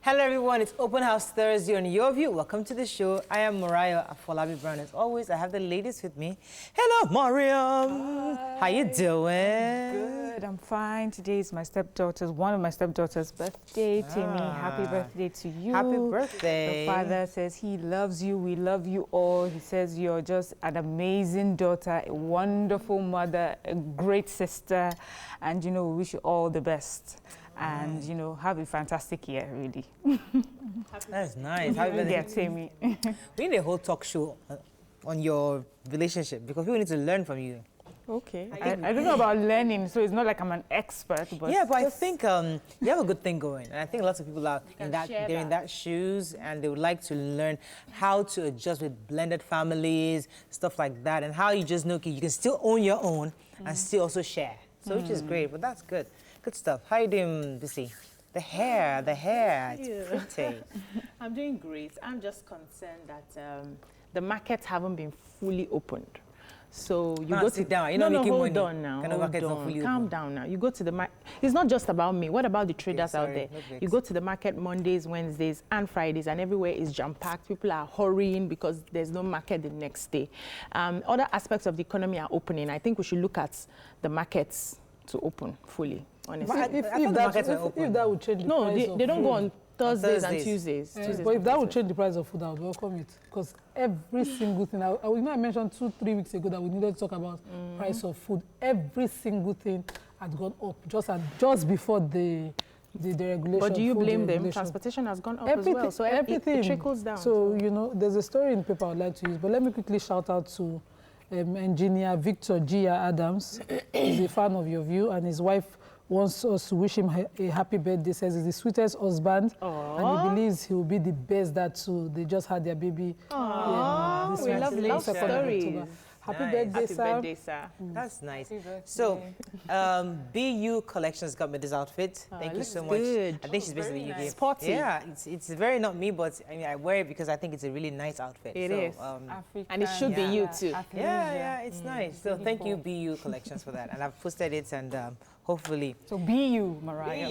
Hello everyone, it's Open House Thursday on Your View. Welcome to the show. I am Mariah Afolabi Brown. As always, I have the ladies with me. Hello, Mariam. Hi. How you doing? Good, I'm fine. Today is my stepdaughter's, one of my stepdaughter's birthday. Timmy, happy birthday to you. Happy birthday. The father says he loves you. We love you all. He says you're just an amazing daughter, a wonderful mother, a great sister, and we wish you all the best. And have a fantastic year, really. That's nice. Happy Yeah, birthday. Timmy. We need a whole talk show on your relationship because people need to learn from you. Okay. I don't know about learning, so it's not like I'm an expert, but yeah, but I think you have a good thing going, and I think lots of people are in that shoes, and they would like to learn how to adjust with blended families, stuff like that, and how you just know you can still own your own and still also share. So which is great, but that's good. Good stuff. How you doing, Bissy? The hair, it's pretty. I'm doing great. I'm just concerned that the markets haven't been fully opened. So you go sit down. No, making hold money. on now. Kind of Hold markets are on. fully Calm open. down now. You go to the market. It's not just about me. What about the traders out there? No vex. You go to the market Mondays, Wednesdays, and Fridays, and everywhere is jam-packed. People are hurrying because there's no market the next day. Other aspects of the economy are opening. I think we should look at the markets to open fully, honestly. If that would change the price No, they don't go on Thursdays and Thursdays. Tuesdays. but if that would change the price of food, I would welcome it. Because every single thing, I mentioned 2-3 weeks ago that we needed to talk about price of food. Every single thing had gone up just before the regulation. But do you blame them? Regulation. Transportation has gone up Everything, as well, so everything it trickles down. So, there's a story in the paper I'd like to use, but let me quickly shout out to engineer Victor Gia Adams. He's a fan of Your View, and his wife wants us to wish him a happy birthday. Says he's the sweetest husband, and he believes he will be the best dad too. They just had their baby. We love love stories. Happy Nice. birthday, Happy sir. birthday, sir. That's nice. Happy birthday. So, BU Collections got me this outfit. Thank you so much. good. I think she's based in the UK. Nice. Sporty. Yeah, it's very not me, but I mean I wear it because I think it's a really nice outfit. It so, is. African, And it should be you too. Yeah, it's nice. So thank you, BU Collections, for that. And I've posted it, and hopefully. So be you, Mariah.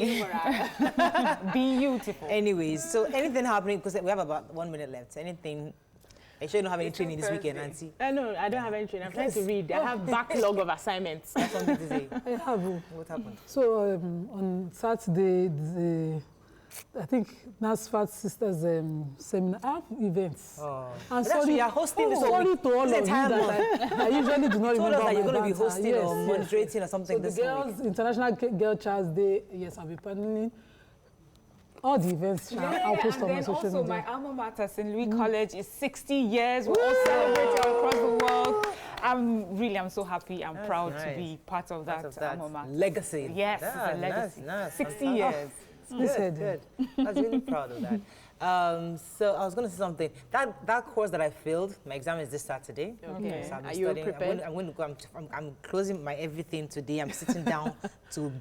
Be beautiful. Anyways, so anything happening, because we have about 1 minute left. Anything? I sure you don't have any training this weekend, Nancy. No, I don't have any training. I'm trying to read. I have backlog of assignments. That's something to say. I have. What happened? So on Saturday, I think NASFAT Sisters seminar, I have events. Oh. And That's you're hosting this whole sorry week. to all This of you entire that I usually do not You told remember us that you're my going to be banter. hosting Yes, or yes. moderating or something So the this whole girls, week. International Girl Child's Day, yes, I'll be paneling all the events. I'll post on my and then social also media. my alma mater, St. Louis College, is 60 years. We're all celebrating across the world. I'm so happy. I'm proud to nice. be part of that, alma mater. Legacy. Yes, it's a legacy. Nice, 60 fantastic. years. Good. I was really proud of that. So I was going to say something. That course that I failed, my exam is this Saturday. Okay. So I'm Are you studying. prepared? I'm going to go. I'm closing my everything today. I'm sitting down to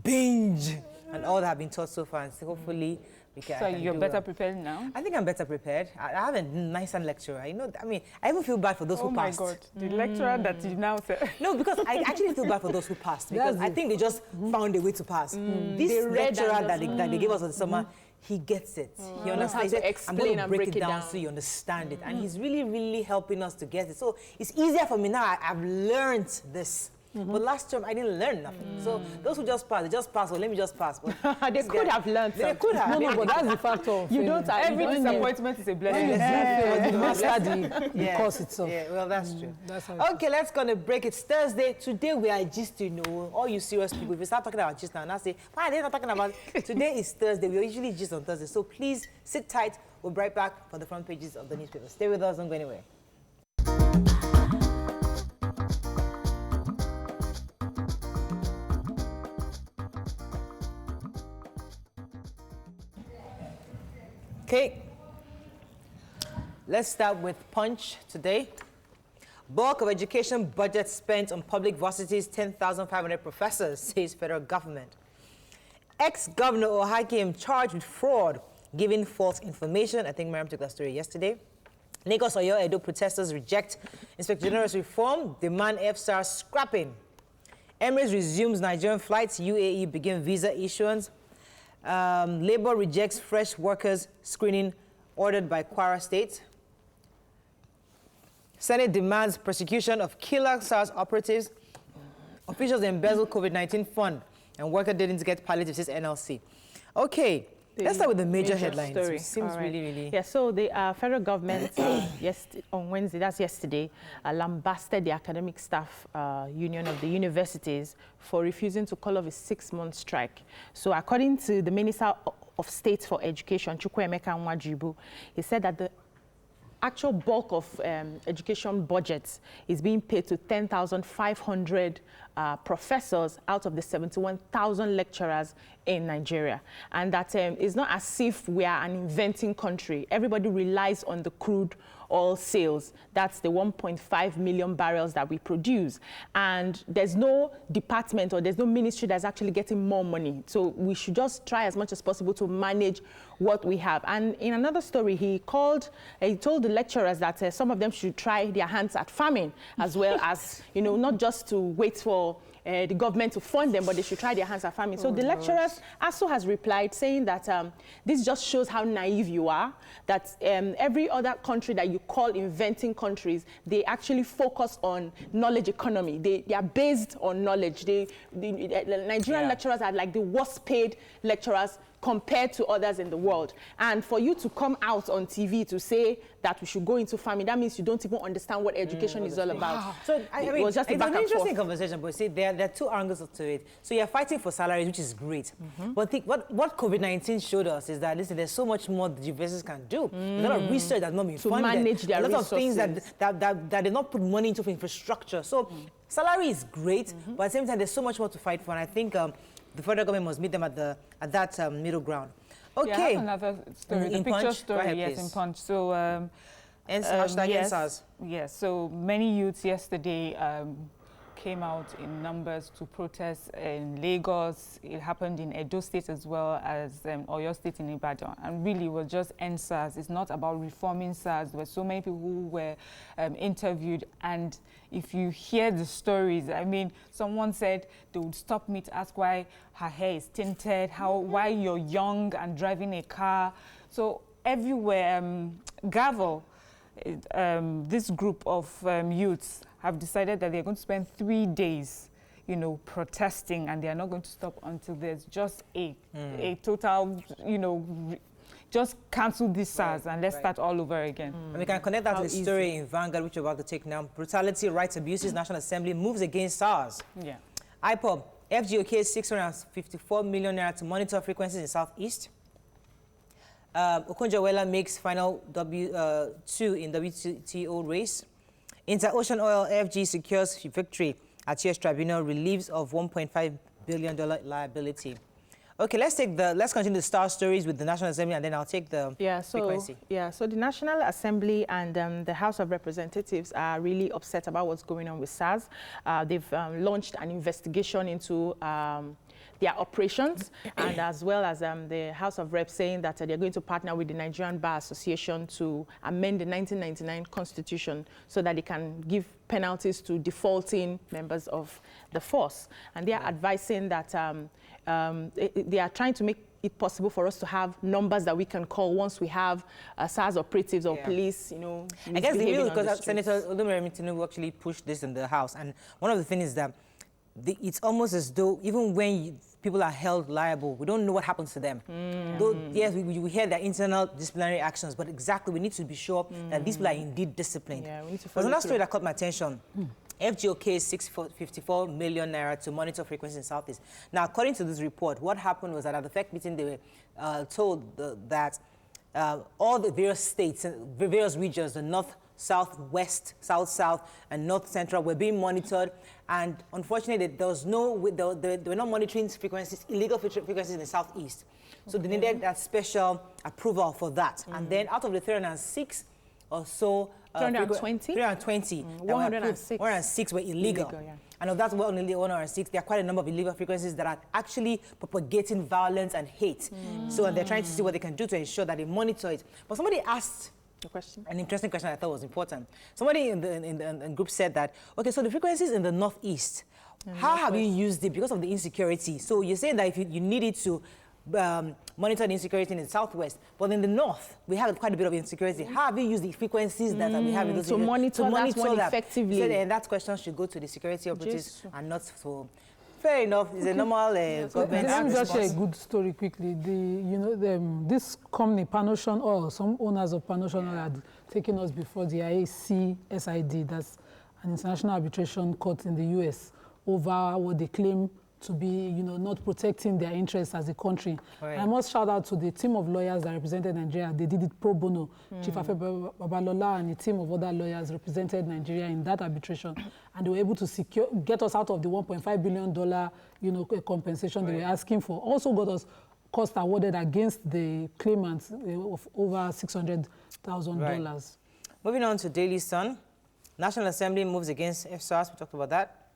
binge and all that I've been taught so far, and so hopefully we can. So I can you're do better well. prepared now? I think I'm better prepared. I have a nice lecturer. I mean, I even feel bad for those Oh who my passed. God, the lecturer that you now say. No, because I actually feel bad for those who passed because I think they just found a way to pass. This lecturer that they gave us in the summer, he gets it. He understands. How to He said, I'm explain going to and break break it it down down. so you understand it. And he's really, really helping us to get it. So it's easier for me now. I've learned this. But last term, I didn't learn nothing. So those who just passed, they just passed. Well, let me just pass. But They could have learned They something. could have. No, but that's the factor of You don't failing. every When you- disappointment is a blessing. When you Yeah. master the course itself. Yeah, well, that's true. That's how it Okay, let's go on a break. It's Thursday. Today we are just, all you serious people, if we start talking about gist now, say, why are they not talking about today is Thursday. We usually gist on Thursday. So please sit tight. We'll be right back for the front pages of the newspaper. Stay with us, don't go anywhere. Okay, let's start with Punch today. Bulk of education budget spent on public varsities, 10,500 professors, says federal government. Ex-governor Ohakim charged with fraud, giving false information. I think Miriam took that story yesterday. Lagos Oyo Edo protesters reject Inspector General's reform, demand FSAR scrapping. Emirates resumes Nigerian flights, UAE begin visa issuance. Labour rejects fresh workers screening ordered by Kwara State. Senate demands prosecution of killer SARS operatives. Officials embezzle COVID-19 fund and worker didn't get palliative, says NLC. Okay, let's start with the major headlines. Story. Which seems really... Yeah, so the federal government on Wednesday, that's yesterday, lambasted the academic staff union of the universities for refusing to call off a 6-month strike. So according to the Minister of State for Education, Chukwuemeka Nwajibu, he said that the actual bulk of education budgets is being paid to 10,500 professors out of the 71,000 lecturers in Nigeria. And that it's not as if we are an inventing country. Everybody relies on the crude oil sales. That's the 1.5 million barrels that we produce. And there's no department or there's no ministry that's actually getting more money. So we should just try as much as possible to manage what we have. And in another story, he told the lecturers that some of them should try their hands at farming, as well as, you know, not just to wait for the government to fund them, but they should try their hands at farming. So the lecturers, ASU has replied saying that this just shows how naive you are, that every other country that you call inventing countries, they actually focus on knowledge economy. They are based on knowledge. The Nigerian lecturers are like the worst paid lecturers compared to others in the world. And for you to come out on TV to say that we should go into farming, that means you don't even understand what education is all about. Wow. So I mean, it was just it's a back an and interesting forth. conversation, but see, there are two angles to it. So you're fighting for salaries, which is great. But think what COVID-19 showed us is that, listen, there's so much more the universities can do. There's a lot of research that's not been funded. Manage their a lot resources. of things that they not put money into infrastructure. So salary is great, but at the same time, there's so much more to fight for. And I think the federal government must meet them at that middle ground. Okay. Yeah, I have another story. In the picture Punch? story, Go ahead, yes, please. in Punch. So, Hashtag NSAS. yes, so many youths yesterday came out in numbers to protest in Lagos. It happened in Edo State as well as Oyo State in Ibadan. And really, it was just end SARS. It's not about reforming SARS. There were so many people who were interviewed. And if you hear the stories, I mean, someone said they would stop me to ask why her hair is tinted, why you're young and driving a car. So everywhere, Gavel, this group of youths have decided that they're going to spend 3 days, you know, protesting, and they are not going to stop until there's just a total, you know, just cancel this SARS and let's start all over again. And we can connect that to the story in Vanguard, which we're about to take now. Brutality, rights abuses, National Assembly moves against SARS. Yeah. IPOB, FGOK 654 million naira to monitor frequencies in Southeast. Okonjo-Iweala makes final W2 in WTO race. Inter-Ocean Oil FG secures victory at US Tribunal, relieves of $1.5 billion liability. Okay, let's continue the star stories with the National Assembly, and then I'll take the frequency. So the National Assembly and the House of Representatives are really upset about what's going on with SARS. They've launched an investigation into their operations, and as well as the House of Reps saying that they're going to partner with the Nigerian Bar Association to amend the 1999 Constitution so that they can give penalties to defaulting members of the force. And they are advising that they are trying to make it possible for us to have numbers that we can call once we have SARS operatives or police, you know. I guess the real, because Senator Olumide Tinubu actually pushed this in the House, and one of the things is that it's almost as though even when people are held liable, we don't know what happens to them. Though, yes, we hear their internal disciplinary actions, but exactly, we need to be sure that these people are indeed disciplined. Yeah, we need to There's another story that caught my attention. FGOK 654 million naira to monitor frequencies in Southeast. Now, according to this report, what happened was that at the FEC meeting, they were told that all the various states, the various regions, the north, south, west, south, south, and north central were being monitored. And unfortunately, they were not monitoring frequencies, illegal frequencies in the southeast. So they needed that special approval for that. And then out of the 306 or so, 320? 320. 106 were illegal. And of that 106, there are quite a number of illegal frequencies that are actually propagating violence and hate. So they're trying to see what they can do to ensure that they monitor it. But somebody asked an interesting question I thought was important. Somebody in the group said that, okay, so the frequencies in the northeast, how have you used it because of the insecurity? So you're saying that if you need it to monitored insecurity in the southwest, but in the north, we have quite a bit of insecurity. How have you used the frequencies that we have in those to monitor that one effectively? So then that question should go to the security operatives and not for. Fair enough. It's a normal government. Let me just share a good story quickly. This company, Panocean Oil, some owners of Panocean Oil had taken us before the IAC-SID, that's an international arbitration court in the US, over what they claim to be, not protecting their interests as a country. Right. I must shout out to the team of lawyers that represented Nigeria. They did it pro bono. Chief Afe Babalola and a team of other lawyers represented Nigeria in that arbitration, and they were able to get us out of the $1.5 billion, compensation they were asking for. Also got us cost awarded against the claimants of over $600,000. Right. Moving on to Daily Sun. National Assembly moves against FSARS. We talked about that.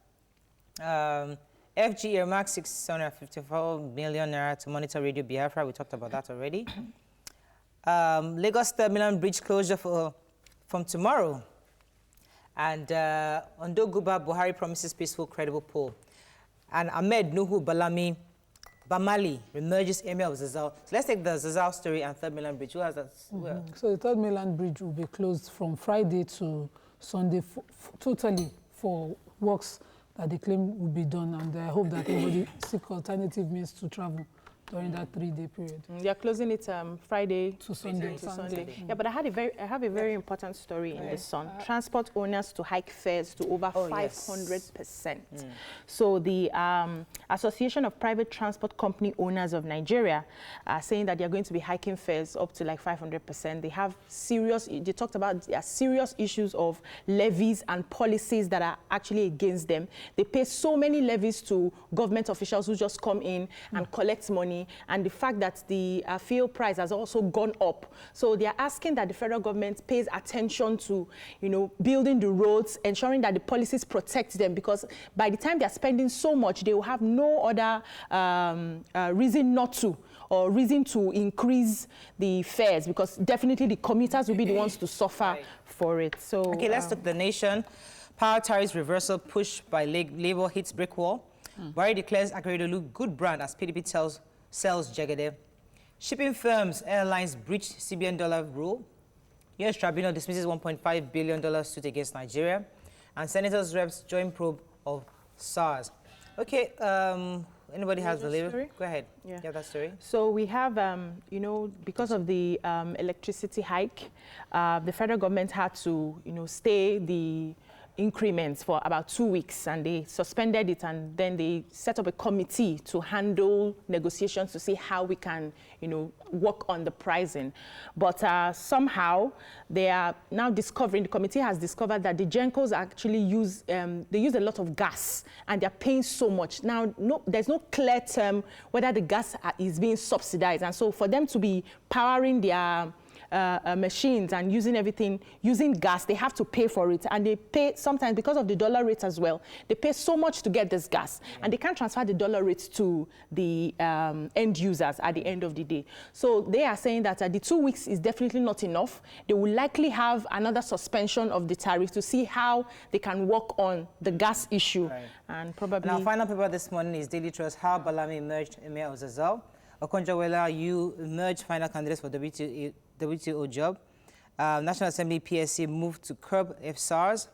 FG earmarked 654 million naira to monitor Radio Biafra. We talked about that already. Lagos Terminal Bridge closure from tomorrow. And Ondo Guba Buhari promises peaceful, credible poll. And Ahmed Nuhu Bamali emerges Emir of Zazao. So let's take the Zazao story and Third Mainland Bridge. Who has that? So the Third Mainland Bridge will be closed from Friday to Sunday totally for works that they claim will be done, and I hope that everybody seek alternative means to travel during that 3-day period. They are closing it Friday to Sunday. Yeah, but I have a very important story in the Sun. Transport owners to hike fares to over 500%. So the Association of Private Transport Company Owners of Nigeria are saying that they are going to be hiking fares up to like 500%. They talked about serious issues of levies and policies that are actually against them. They pay so many levies to government officials who just come in and collect money, and the fact that the fuel price has also gone up. So they are asking that the federal government pays attention to, building the roads, ensuring that the policies protect them, because by the time they are spending so much, they will have no other reason not to, or reason to increase the fares, because definitely the commuters will be the ones to suffer for it. So okay, let's look at The Nation. Power tariffs reversal pushed by Labour hits brick wall. Buhari declares Akeredolu good brand as PDP sells Jagede. Shipping firms, airlines breach CBN dollar rule. US tribunal dismisses $1.5 billion suit against Nigeria. And senators' reps join probe of SARS. Okay, anybody has the label? Go ahead. Yeah, that story. So we have, because of the electricity hike, the federal government had to, stay the increments for about 2 weeks, and they suspended it, and then they set up a committee to handle negotiations to see how we can, work on the pricing. But somehow they are now discovering, the committee has discovered that the Gencos actually use a lot of gas, and they're paying so much. Now, there's no clear term whether the gas is being subsidized, and so for them to be powering their machines and using gas, they have to pay for it, and they pay sometimes because of the dollar rate as well. They pay so much to get this gas, and they can't transfer the dollar rates to the end users at the end of the day. So they are saying that the 2 weeks is definitely not enough. They will likely have another suspension of the tariff to see how they can work on the gas issue. And probably... And our final paper this morning is Daily Trust, how Balami emerged Emir of Zazao. Okonjo-Iweala, you emerged final candidates for WTO job. National Assembly PSC moved to curb FSARS,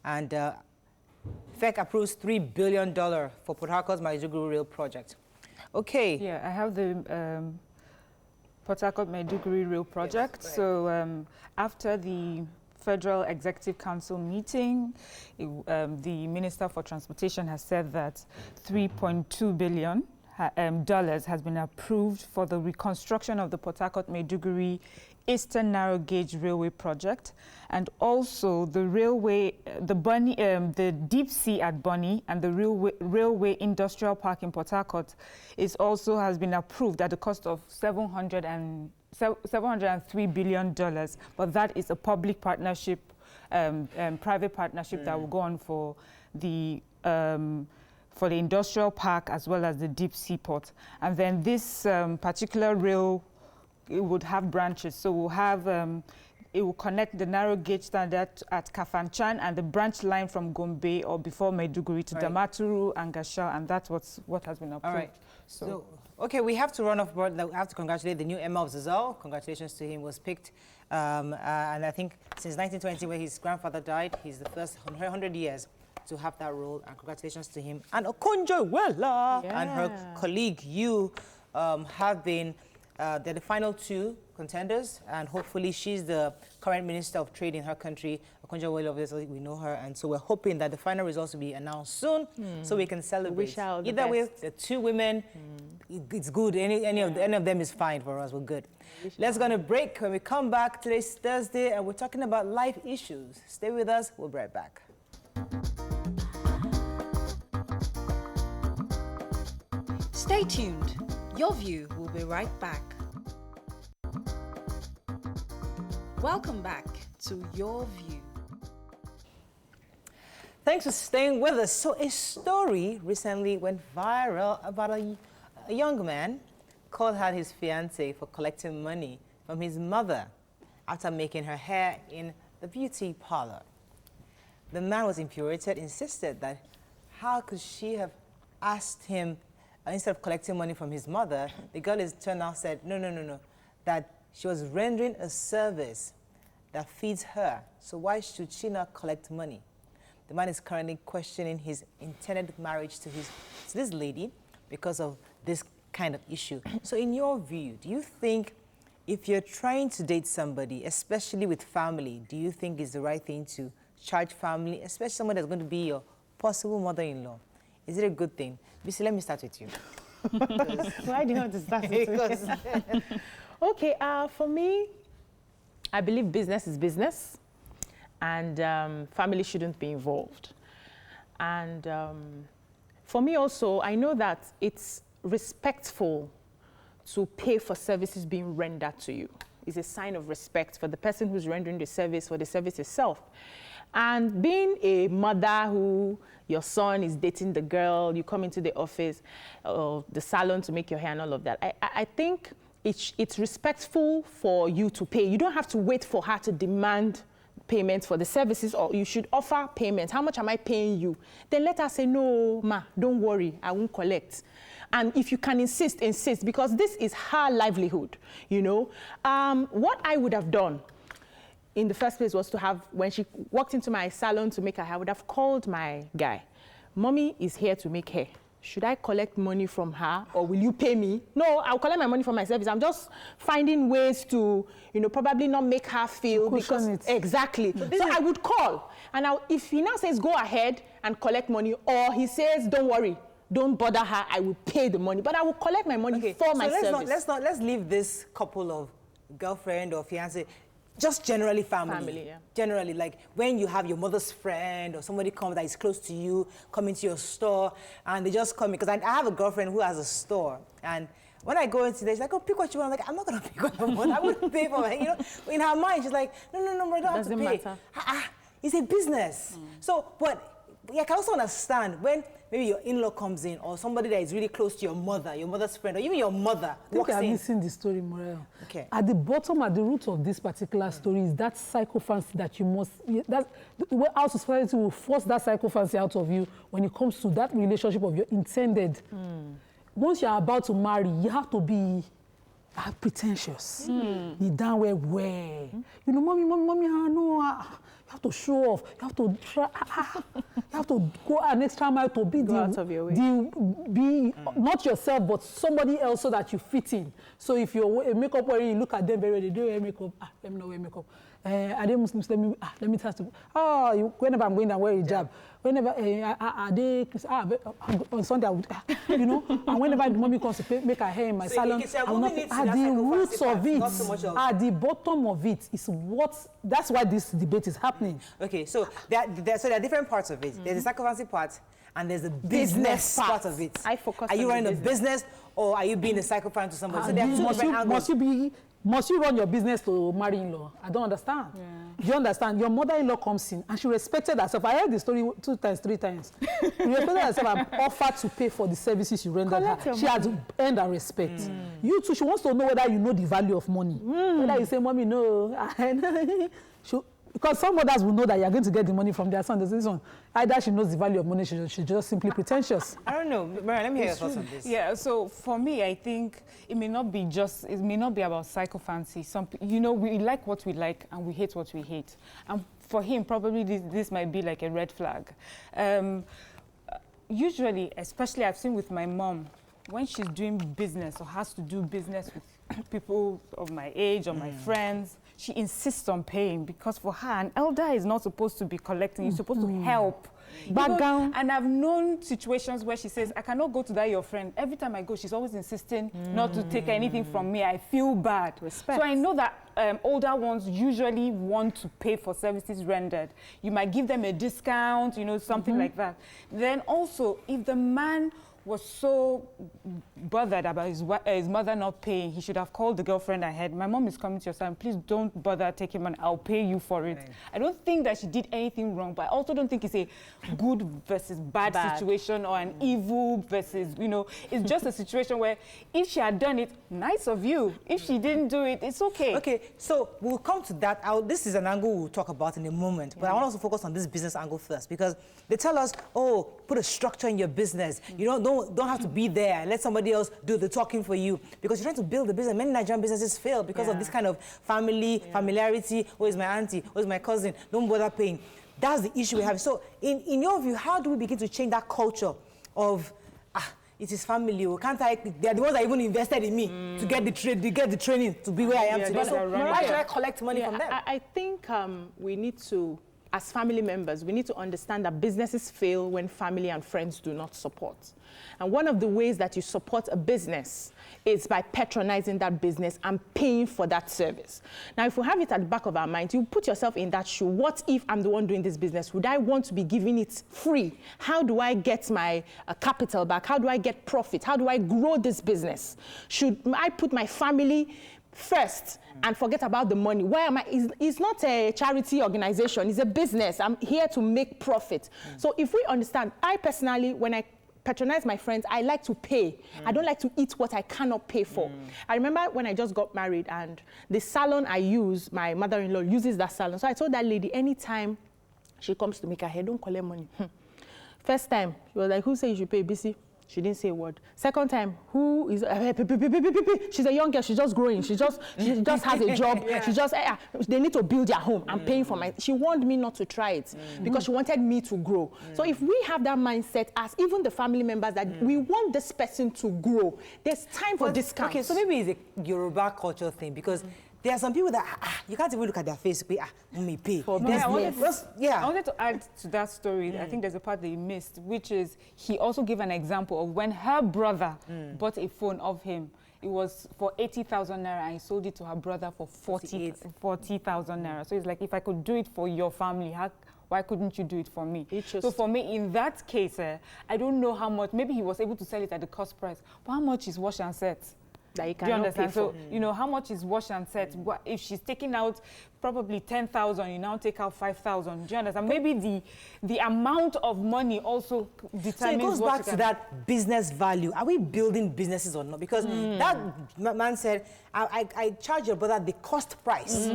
and FEC approves $3 billion for Port Harcourt's Maiduguri Rail project. Okay. Yeah, I have the Port Harcourt Maiduguri Rail project. Yes, so after the Federal Executive Council meeting, the Minister for Transportation has said that $3.2 billion has been approved for the reconstruction of the Port Harcourt Maiduguri Eastern Narrow Gauge Railway project, and also the railway, the deep sea at Bonny and the railway industrial park in Port Harcourt has been approved at the cost of $703 billion. But that is a public partnership, private partnership that will go on for the industrial park as well as the deep sea port. And then this particular rail, it would have branches. So we'll have, it will connect the narrow gauge standard at Kafanchan and the branch line from Gombe or before Maiduguri to Damaturu and Gashau, and that's what has been approved. All right. So Okay, we have to run off board. We have to congratulate the new Emma of Zazal. Congratulations to him. Was picked, and I think since 1920, where his grandfather died, he's the first 100 years to have that role. And congratulations to him. And Okonjo-Iweala and her colleague, you, have been they're the final two contenders, and hopefully she's the current Minister of Trade in her country. Okonjo-Iweala, obviously, we know her, and so we're hoping that the final results will be announced soon, so we can celebrate. Either way, the two women, it's good. Any of them is fine for us. We're good. Let's go on a break. When we come back, today's Thursday, and we're talking about life issues. Stay with us. We'll be right back. Stay tuned. Your View will be right back. Welcome back to Your View. Thanks for staying with us. So a story recently went viral about a young man called out his fiancée for collecting money from his mother after making her hair in the beauty parlor. The man was infuriated, insisted that how could she have asked him, instead of collecting money from his mother, the girl turned out said, no, that she was rendering a service that feeds her. So why should she not collect money? The man is currently questioning his intended marriage to this lady because of this kind of issue. So in your view, do you think if you're trying to date somebody, especially with family, do you think it's the right thing to charge family, especially someone that's going to be your possible mother-in-law? Is it a good thing? Bisi, let me start with you. Why do you want to start with me? Okay, for me, I believe business is business, and family shouldn't be involved. And for me also, I know that it's respectful to pay for services being rendered to you. It's a sign of respect for the person who's rendering the service, for the service itself. And being a mother who your son is dating the girl, you come into the office or the salon to make your hair and all of that, I think it's respectful for you to pay. You don't have to wait for her to demand payment for the services, or you should offer payment. How much am I paying you? Then let her say, no, ma, don't worry, I won't collect. And if you can insist, because this is her livelihood, you know. What I would have done in the first place was to have, when she walked into my salon to make her hair, I would have called my guy. Mommy is here to make hair. Should I collect money from her, or will you pay me? No, I'll collect my money from my service. I'm just finding ways to, you know, probably not make her feel, because exactly. So I would call, and if he now says go ahead and collect money, or he says don't worry, don't bother her, I will pay the money, but I will collect my money for my service. Let's leave this couple of girlfriend or fiancé. Just generally family. Yeah. Generally, like when you have your mother's friend or somebody come that is close to you, come into your store, and they just come in. Because I have a girlfriend who has a store, and when I go into there, she's like, oh, pick what you want. I'm like, I'm not going to pick what I want. I wouldn't pay for it. You know, in her mind, she's like, no, I don't have to pay. Doesn't matter. It's a business. So, but I can also understand when maybe your in-law comes in, or somebody that is really close to your mother's friend, or even your mother walks in. I think I'm missing the story, Morel. Okay. At the bottom, at the root of this particular story is that psychophancy that you must, that the way our society will force that psychophancy out of you when it comes to that relationship of your intended. Once you're about to marry, you have to be pretentious. You down where. You know, mommy, no, you have to show off. You have to try. You have to go an extra mile to be not yourself, but somebody else, so that you fit in. So if you're a makeup wearer, you look at them very well. They do wear makeup. Let me not wear makeup. Are they Muslims? Let me test. Whenever I'm going down, wear hijab. Whenever are they on Sunday, I would, you know. And whenever the mommy comes to make her hair in my salon, I will not. At the roots of it, at the bottom of it, is what. That's why this debate is happening. Okay, so there are different parts of it. There's the psychophancy part, and there's the business part of it. I focus. Are you running a business, or are you being a psychopath to somebody? So there are two different angles. Must you run your business to marry-in-law? I don't understand. Yeah. Do you understand? Your mother-in-law comes in and she respected herself. I heard the story 2 times, 3 times. She respected herself and offered to pay for the services you rendered her. She has earned her respect. You too, she wants to know whether you know the value of money. Whether you say, mommy, no. because some mothers will know that you're going to get the money from their son. There's this one. Either she knows the value of money, she's just simply pretentious. I don't know. Mariam, let me hear your thoughts on this. Yeah, so for me, I think it may not be about psychophancy. We like what we like and we hate what we hate. And for him, probably this might be like a red flag. Usually, especially I've seen with my mom, when she's doing business or has to do business with people of my age or my friends, she insists on paying, because for her, an elder is not supposed to be collecting. You're supposed to help. Background. And I've known situations where she says, I cannot go to that your friend. Every time I go, she's always insisting not to take anything from me. I feel bad. Respect. So I know that older ones usually want to pay for services rendered. You might give them a discount, something like that. Then also, if the man was so bothered about his mother not paying, he should have called the girlfriend ahead. My mom is coming to your side. Please don't bother taking money. I'll pay you for it. Right. I don't think that she did anything wrong, but I also don't think it's a good versus bad situation or an evil versus, it's just a situation where if she had done it, nice of you. If she didn't do it, it's okay. Okay, so we'll come to that. This is an angle we'll talk about in a moment, but I want us to focus on this business angle first, because they tell us, oh, put a structure in your business. Don't have to be there. Let somebody else do the talking for you, because you're trying to build a business. Many Nigerian businesses fail because of this kind of familiarity. Who is my auntie? Who is my cousin? Don't bother paying. That's the issue we have. So in your view, how do we begin to change that culture of, it is family. They're the ones that even invested in me to get the training to be where I am today. So why should I collect money from them? I think we need to, as family members, we need to understand that businesses fail when family and friends do not support. And one of the ways that you support a business is by patronizing that business and paying for that service. Now, if we have it at the back of our mind, you put yourself in that shoe. What if I'm the one doing this business? Would I want to be giving it free? How do I get my capital back? How do I get profit? How do I grow this business? Should I put my family first and forget about the money? Why am I? It's not a charity organization. It's a business. I'm here to make profit. So if we understand, I personally, when I patronize my friends, I like to pay. I don't like to eat what I cannot pay for. I remember when I just got married, and the salon I use, my mother-in-law uses that salon. So I told that lady, anytime she comes to make her hair, don't collect money. First time, she was like, who said you should pay, BC? She didn't say a word. Second time, who is... She's a young girl. She's just growing. She just has a job. She just... they need to build their home. I'm paying for my... She warned me not to try it because she wanted me to grow. So if we have that mindset as even the family members that we want this person to grow, there's time for discounts. Okay, so maybe it's a Yoruba cultural thing, because there are some people that you can't even look at their face. Me pay. I wanted to add to that story. I think there's a part that you missed, which is he also gave an example of when her brother bought a phone of him. It was for 80,000 naira, and he sold it to her brother for 40,000 naira. So it's like, if I could do it for your family, why couldn't you do it for me? So for me, in that case, I don't know how much. Maybe he was able to sell it at the cost price. But how much is wash and set? That you do you understand? So, how much is wash and set? If she's taking out probably 10,000, you now take out 5,000. Do you understand? Maybe the amount of money also determines. So it goes back to that business value. Are we building businesses or not? Because that man said, I charge your brother the cost price.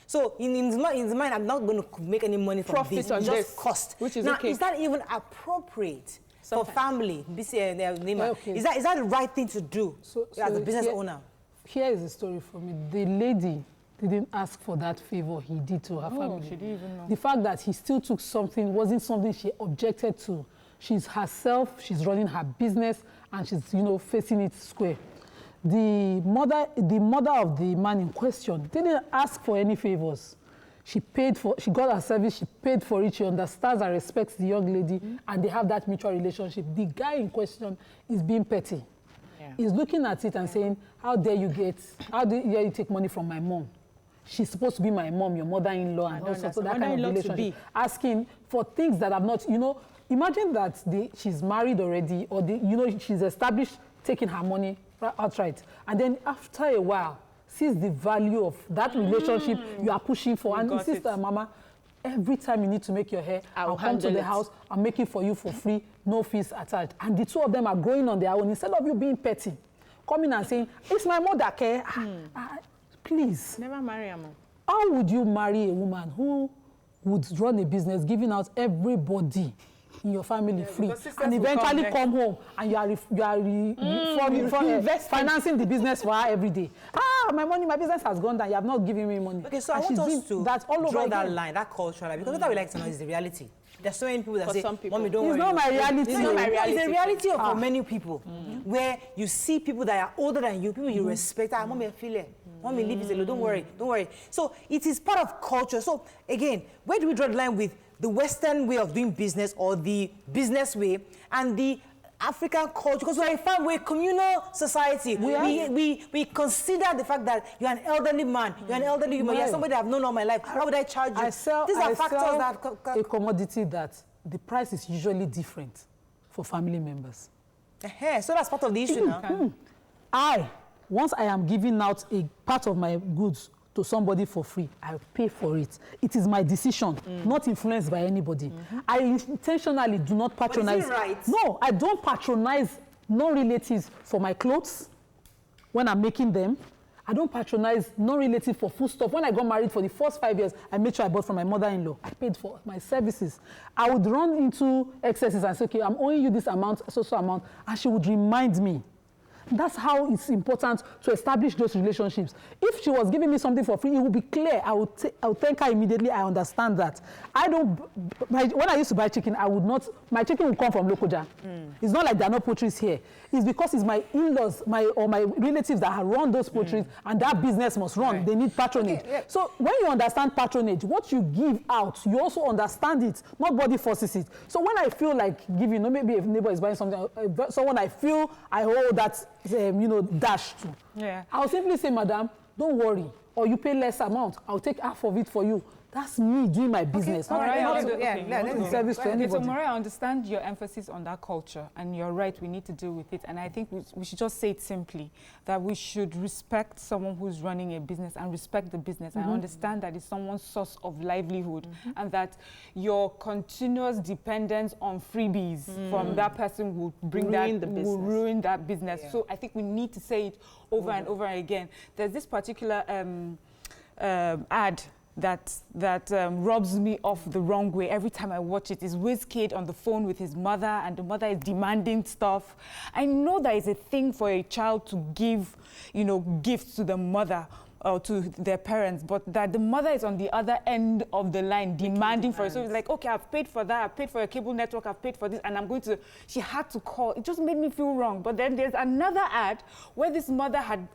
So in his mind, I'm not going to make any money from this. It's just cost. Which is now, is that even appropriate? For family, is that the right thing to do as a business owner? Here is the story for me. The lady didn't ask for that favor he did to her family. She didn't even know. The fact that he still took something wasn't something she objected to. She's herself, she's running her business, and she's, facing it square. The mother of the man in question didn't ask for any favors. She got her service, she paid for it, she understands and respects the young lady, and they have that mutual relationship. The guy in question is being petty. He's looking at it and saying, how dare you take money from my mom? She's supposed to be my mom, your mother-in-law, and also so that kind of relationship. Asking for things that have not, imagine that she's married already, or she's established taking her money outright. And then after a while, sees the value of that relationship you are pushing for. And sister, mama, every time you need to make your hair, I'll come to the house, I'll make it for you for free, no fees attached. And the two of them are growing on their own. Instead of you being petty, coming and saying, it's my mother, okay? Please. Never marry a mom. How would you marry a woman who would run a business, giving out everybody in your family free, and eventually come home and you are financing the business for her every day? My business has gone down. You have not given me money. Okay, so I want us to draw that line, that cultural line, because what we like to know is the reality. There's so many people that say, Mommy, don't worry. It's not my reality. It's not my reality. It's the reality for many people, where you see people that are older than you, people you respect. Mommy, I feel it. Mommy, leave it alone. Don't worry. Don't worry. So it is part of culture. So again, where do we draw the line with the Western way of doing business or the business way and the African culture? Because we're a communal society. We consider the fact that you're an elderly man, you're an elderly woman, you're somebody I've known all my life. How would I charge you? These are factors that... a commodity that the price is usually different for family members. So that's part of the issue now. Once I am giving out a part of my goods to somebody for free, I pay for it. It is my decision, not influenced by anybody. I intentionally do not patronize. But is it right? No, I don't patronize non-relatives for my clothes when I'm making them. I don't patronize non-relatives for food stuff. When I got married for the first 5 years, I made sure I bought from my mother-in-law. I paid for my services. I would run into excesses and say, okay, I'm owing you this amount, so amount, and she would remind me. That's how it's important to establish those relationships. If she was giving me something for free, it would be clear. I would thank her immediately. I understand that. When I used to buy chicken, my chicken would come from Lokoja. It's not like there are no poultries here. It's because it's my in-laws or my relatives that have run those poultries, and that business must run. They need patronage. So when you understand patronage, what you give out, you also understand it. Nobody forces it. So when I feel like giving, maybe if a neighbor is buying something, someone I feel I owe that dash to. I'll simply say, madam, don't worry, or you pay less amount. I'll take half of it for you. That's me doing my business. Not service to anybody. So, Maria, I understand your emphasis on that culture, and you're right, we need to deal with it. And I think we should just say it simply, that we should respect someone who's running a business and respect the business. I understand that it's someone's source of livelihood, and that your continuous dependence on freebies from that person will ruin that business. So I think we need to say it over and over again. There's this particular ad that rubs me off the wrong way every time I watch it. Is Wizkid on the phone with his mother, and the mother is demanding stuff. I know that it's a thing for a child to give, gifts to the mother or to their parents, but that the mother is on the other end of the line demanding for it. So it's like, okay, I've paid for that, I've paid for a cable network, I've paid for this, and she had to call. It just made me feel wrong. But then there's another ad where this mother had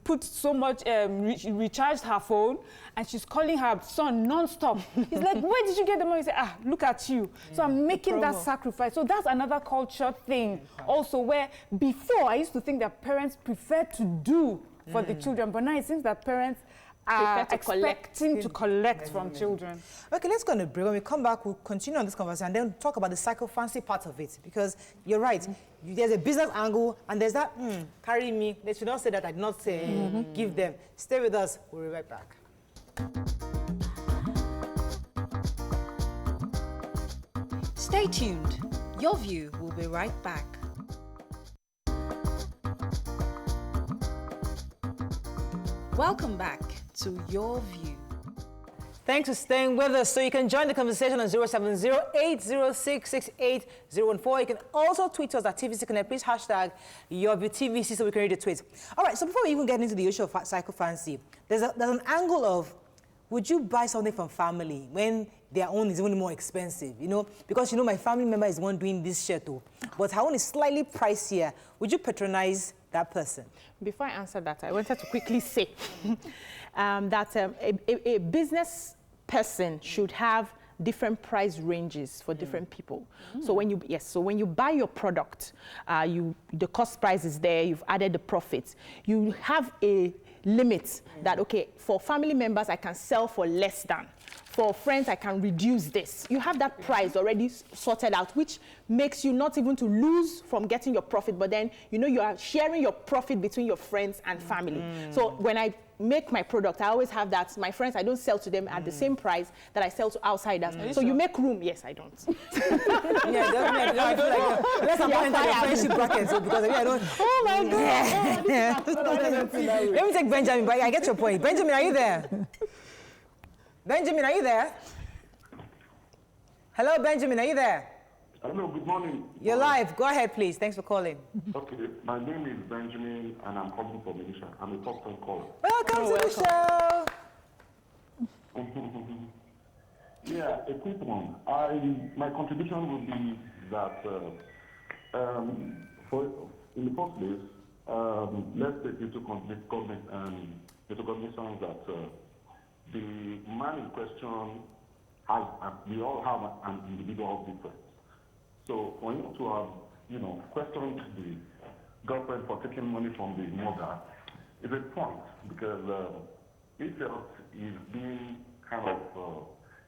put so much, recharged her phone, and she's calling her son non-stop. He's like, where did you get the money? He said, look at you. So I'm making that sacrifice. So that's another culture thing also, where before I used to think that parents prefer to do for the children, but now it seems that parents are expecting to collect from children. Okay, let's go on a break. When we come back, we'll continue on this conversation and then talk about the psycho-fancy part of it, because you're right. There's a business angle, and there's that, carry me. They should not say that I did not say, give them. Stay with us. We'll be right back. Stay tuned. Your View will be right back. Welcome back to Your View. Thanks for staying with us. So you can join the conversation on 070-806-68014. You can also tweet us at TVC Connect. Please hashtag YourViewTVC so we can read the tweets. All right, so before we even get into the issue of psycho-fancy, there's an angle of, would you buy something from family when their own is even more expensive? Because my family member is the one doing this shit too, but her own is slightly pricier. Would you patronize that person? Before I answer that, I wanted to quickly say that a business person should have different price ranges for different people. So when you buy your product, the cost price is there, you've added the profits. You have a limit that, okay, for family members, I can sell for less than. For friends, I can reduce this. You have that price already sorted out, which makes you not even to lose from getting your profit, but then, you are sharing your profit between your friends and family. So when I make my product, I always have that. My friends, I don't sell to them at the same price that I sell to outsiders. So you make room. Yes, I don't. Definitely. I feel like, let's avoid the friendship bracket, because I don't. Oh my God. Let me take Benjamin, but I get your point. Benjamin, are you there? Benjamin, are you there? Hello, Benjamin, are you there? Hello, good morning. You're live. Go ahead, please. Thanks for calling. Okay, my name is Benjamin, and I'm calling from Malaysia. I'm a top-10 caller. Welcome to the show. Yeah, a quick one. My contribution would be that, in the first place, let's take into cognizance that the man in question has, we all have an individual difference. So for him to have, questioned the girlfriend for taking money from the mother is a point, because he felt he's being kind of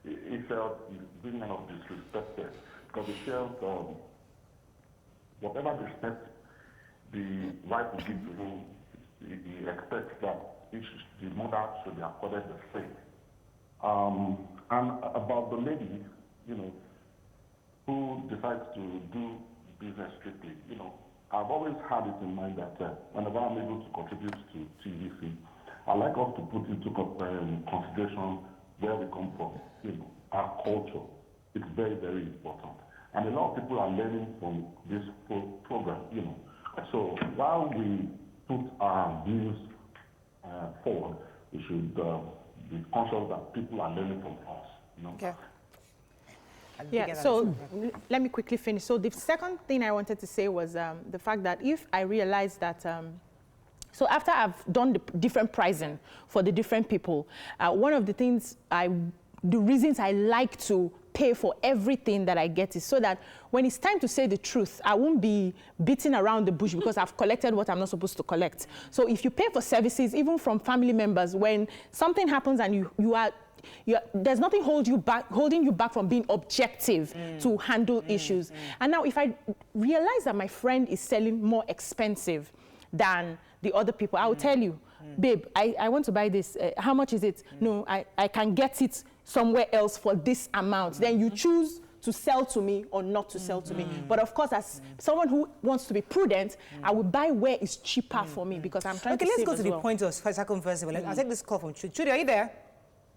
disrespected, because he felt whatever respect the wife will give to him, he expects that the mother should be accorded the same. And about the lady, who decides to do business strictly, I've always had it in mind that whenever I'm able to contribute to TVC, I like us to put into consideration where we come from, our culture. It's very, very important. And a lot of people are learning from this program, So while we put our views forward, we should be conscious that people are learning from us, Okay. Yeah, so let me quickly finish. So the second thing I wanted to say was the fact that if I realized that, so after I've done the different pricing for the different people, one of the things the reasons I like to pay for everything that I get is so that when it's time to say the truth, I won't be beating around the bush because I've collected what I'm not supposed to collect. So if you pay for services, even from family members, when something happens and there's nothing holding you back from being objective to handle issues. And now if I realize that my friend is selling more expensive than the other people, I will tell you, babe, I want to buy this. How much is it? No, I can get it somewhere else for this amount. Then you choose to sell to me or not to sell to me. But of course, as someone who wants to be prudent, I will buy where it's cheaper for me because I'm trying to save as well. Okay, let's go to the point of second first. I'll take this call from Trudy. Trudy, are you there?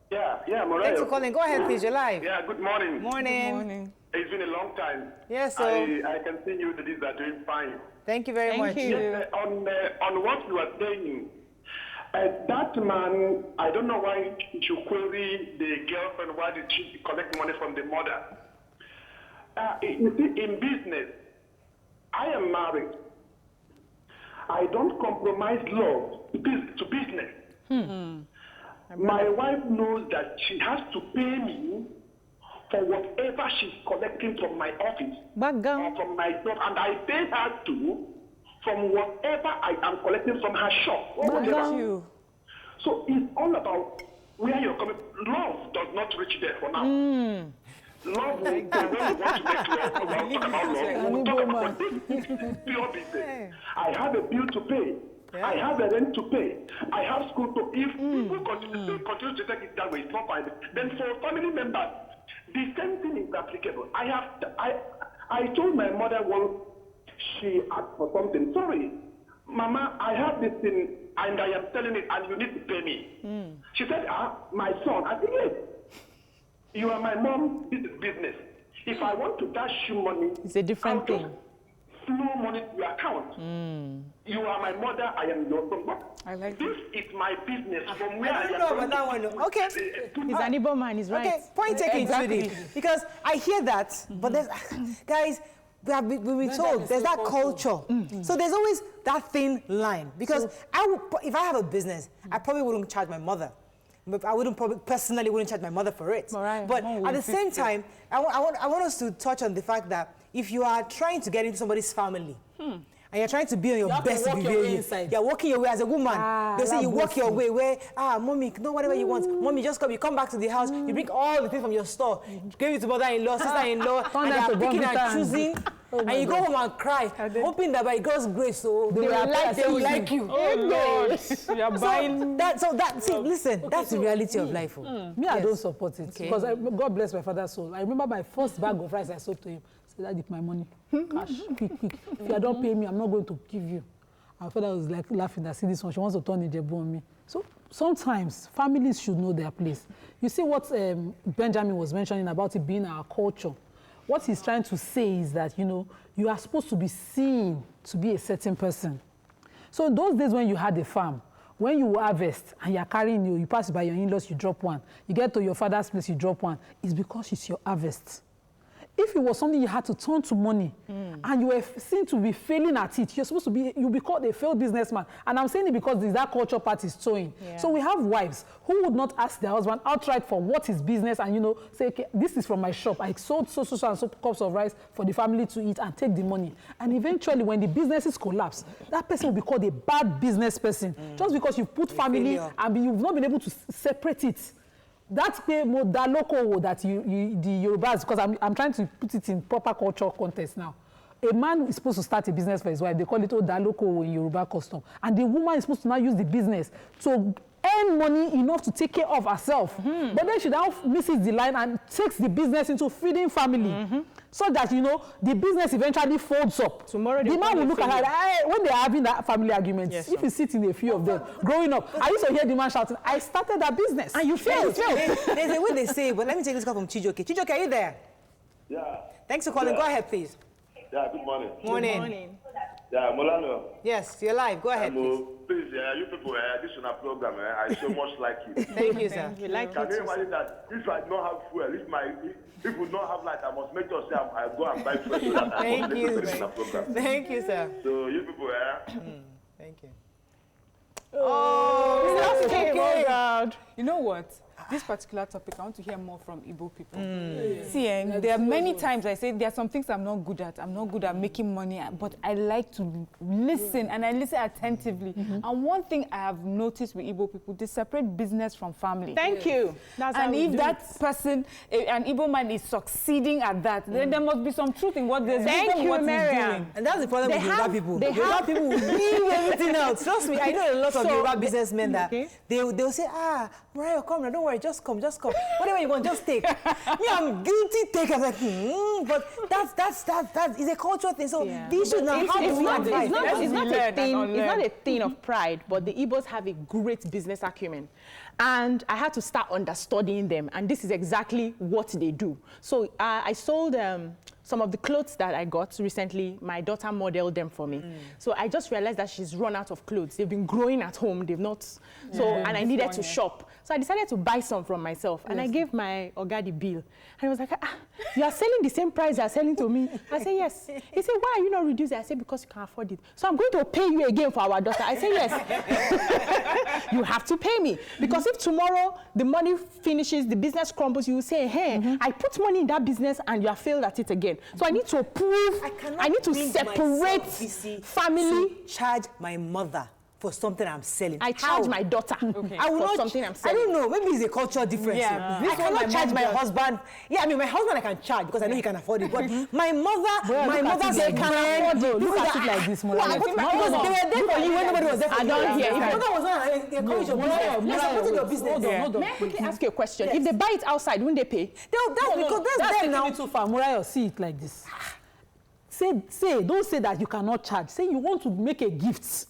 Yeah, Morel. Thanks for calling. Go ahead, please. You're live. Yeah, good morning. Morning. Good morning. It's been a long time. Yes, so I can see you ladies are doing fine. Thank you very much. Thank you. Yes, on what you are saying, that man, I don't know why he should query the girlfriend, why did she collect money from the mother. You see, in business, I am married. I don't compromise love to business. My wife knows that she has to pay me for whatever she's collecting from my office or from my job, and I pay her too from whatever I am collecting from her shop. Or whatever. So it's all about where you're coming. Love does not reach there for now. Love, when we want to make love, we'll talk about this pure business. I have a bill to pay. I have a rent to pay. I have school to. If people continue to take it that way, it's not fine. Then for family members, the same thing is applicable. I told my mother once she asked for something. Sorry, Mama, I have this thing and I am selling it and you need to pay me. She said, my son. I said, yes. You are my mom. This is business. If I want to dash you money, it's a different thing. Flow money to your account. You are my mother, I am your son. I like this is my business from where I don't know about that one. Okay. He's an Igbo man, he's right. Okay, point taken, Trudy. Because I hear that, but there's, guys, we've been told there's that culture. So there's always that thin line. Because if I have a business, I probably wouldn't charge my mother. But I personally wouldn't charge my mother for it. But at the same time, I want us to touch on the fact that if you are trying to get into somebody's family, and you're trying to be on your best behavior, you're walking your way as a woman. They say you walk your way where, mommy, no, whatever you want. Mommy, just come. You come back to the house, you bring all the things from your store, give it to mother-in-law, sister-in-law, and they are picking and choosing. And you go home and cry, hoping that by God's grace, so they will like you. Oh, Lord. You're buying. Listen, that's the reality of life. Me, I don't support it. Because God bless my father's soul. I remember my first bag of rice I sold to him. I said, Daddy, my money. Cash, quick. If you don't pay me, I'm not going to give you. My father was like laughing. I see this one. She wants to turn Ijebu on me. So sometimes families should know their place. You see what Benjamin was mentioning about it being our culture. What he's trying to say is that, you know, you are supposed to be seen to be a certain person. So those days when you had a farm, when you harvest and you're carrying, you pass by your in-laws, you drop one. You get to your father's place, you drop one. It's because it's your harvest. If it was something you had to turn to money and you were seen to be failing at it, you're supposed to be, you'll be called a failed businessman. And I'm saying it because that culture part is towing. Yeah. So we have wives who would not ask their husband outright for what is business and, you know, say, okay, this is from my shop. I sold so and so cups of rice for the family to eat and take the money. And eventually, when the businesses collapse, that person will be called a bad business person just because you've put family and you've not been able to separate it. That's the local that the Yorubas, because I'm trying to put it in proper cultural context now. A man is supposed to start a business for his wife. They call it Odaloko in Yoruba custom. And the woman is supposed to now use the business to earn money enough to take care of herself. But then she now misses the line and takes the business into feeding family. So that, you know, the business eventually folds up. Tomorrow the man will look at her, when they're having that family argument, if you sit in a few of them, growing up, I used to hear the man shouting, I started that business. And you failed. There's a way they say, but let me take this call from Chijoke. Chijoke, are you there? Yeah. Thanks for calling. Go ahead, please. Yeah, good morning. Morning. Good morning. Yeah, Molano. Yes, you're live. Go ahead, please. Please, you people, this is a program. I so much like you. Thank you, sir. We like Can you imagine that if I don't have fuel, if we don't have light, I must make sure I go and buy fuel so that I can listen to the program. Thank you, sir. So you people, Thank you. Oh, that's okay. Oh God. You know what? This particular topic, I want to hear more from Igbo people. See, there are many times I say there are some things I'm not good at. I'm not good at making money, but I like to listen, and I listen attentively. And one thing I have noticed with Igbo people, they separate business from family. Thank you. That's and if that person, an Igbo man, is succeeding at that, then there must be some truth in what they're doing. Thank you, Miriam. And that's the problem with Yoruba people. Yoruba people will leave everything else. Trust me, I know a lot of Yoruba businessmen that they'll say, Mariah, come now, don't worry, just come. Whatever you want, just take. Me, I'm guilty taker. I'm like, but that is a cultural thing. So these should not have it's not a thing of pride, but the Igbos have a great business acumen. And I had to start understudying them, and this is exactly what they do. So I sold some of the clothes that I got recently. My daughter modeled them for me. So I just realized that she's run out of clothes. They've been growing at home. They've not. So and I needed to shop. So I decided to buy some from myself, and I gave my Oga the bill. And he was like, you are selling the same price you are selling to me? I said, yes. He said, why are you not reducing? I said, because you can afford it. So I'm going to pay you again for our daughter. I said, yes. You have to pay me. Because if tomorrow the money finishes, the business crumbles, you will say, hey, I put money in that business and you have failed at it again. So I need to prove, I need to separate family. To charge my mother for something I'm selling. I charge my daughter I will for not, something I'm selling. I don't know, maybe it's a cultural difference. I cannot charge my husband. Yeah, I mean, my husband I can charge because I know he can afford it. But my mother, they can afford it. Look at it like this, Mother. They were there for you when nobody was there for you. I don't hear. If mother was not encourage your business, you're supporting your business. Hold on. May I quickly ask you a question? If they buy it outside, wouldn't they pay? That's them now. Too far. Muriah, see it like this. Don't say that you cannot charge. Say you want to make a gift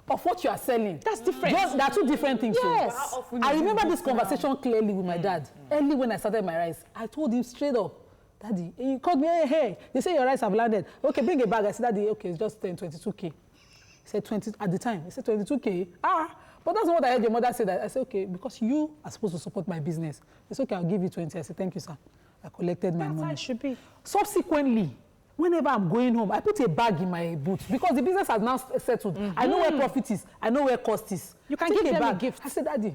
of what you are selling. That's different. There are two different things. Yes. I remember this conversation clearly with my dad. Early when I started my rice, I told him straight up, Daddy, he called me, hey, they say your rice have landed. Okay, bring a bag. I said, Daddy, okay, it's just 22K. He said 20, at the time, he said 22K. But that's not what I heard your mother say. That I said, okay, because you are supposed to support my business. He said, okay, I'll give you 20. I said, thank you, sir. I collected my money. That's how it should be. Subsequently, whenever I'm going home, I put a bag in my boot because the business has now settled. I know where profit is. I know where cost is. You can give them a gift. I said, Daddy,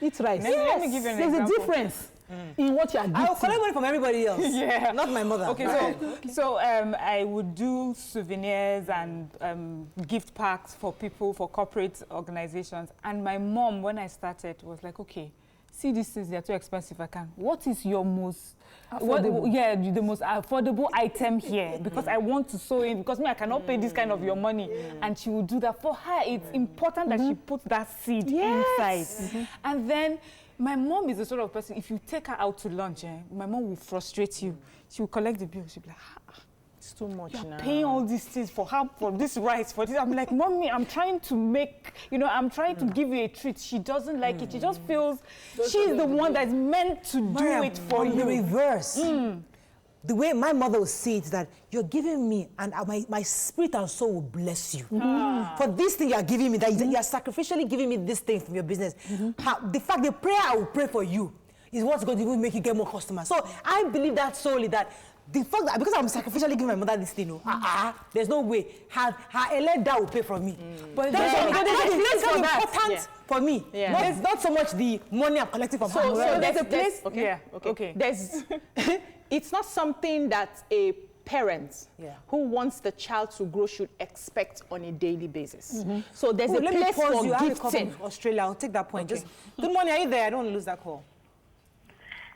eat rice. Let me give you an There's example. a difference in what you are getting. I will collect money from everybody else. Not my mother. Okay, so I would do souvenirs and gift packs for people, for corporate organizations. And my mom, when I started, was like, okay, see these things, they're too expensive. What is your most affordable? The most affordable item here? Because I want to sew in, because me, I cannot pay this kind of your money. And she will do that. For her, it's important that she puts that seed inside. And then my mom is the sort of person, if you take her out to lunch, my mom will frustrate you. She will collect the bill. She'll be like, It's too much now. Paying all these things for her, for this rice, for this. I'm like, Mommy, I'm trying to make, I'm trying to give you a treat. She doesn't like it. She just feels she's the one that's meant to do it for you. The reverse. The way my mother would see it is that you're giving me, and my spirit and soul will bless you. For this thing you're giving me, that you're sacrificially giving me this thing from your business. The prayer I will pray for you is what's going to even make you get more customers. So I believe that solely, that the fact that because I'm sacrificially giving my mother this thing, there's no way her elder will pay for me. But that's important for me. It's not so much the money I'm collecting from her. So there's a place. Okay. There's. It's not something that a parent who wants the child to grow should expect on a daily basis. So there's a place for gifting. From Australia, I'll take that point. Just good morning. Are you there? I don't want to lose that call.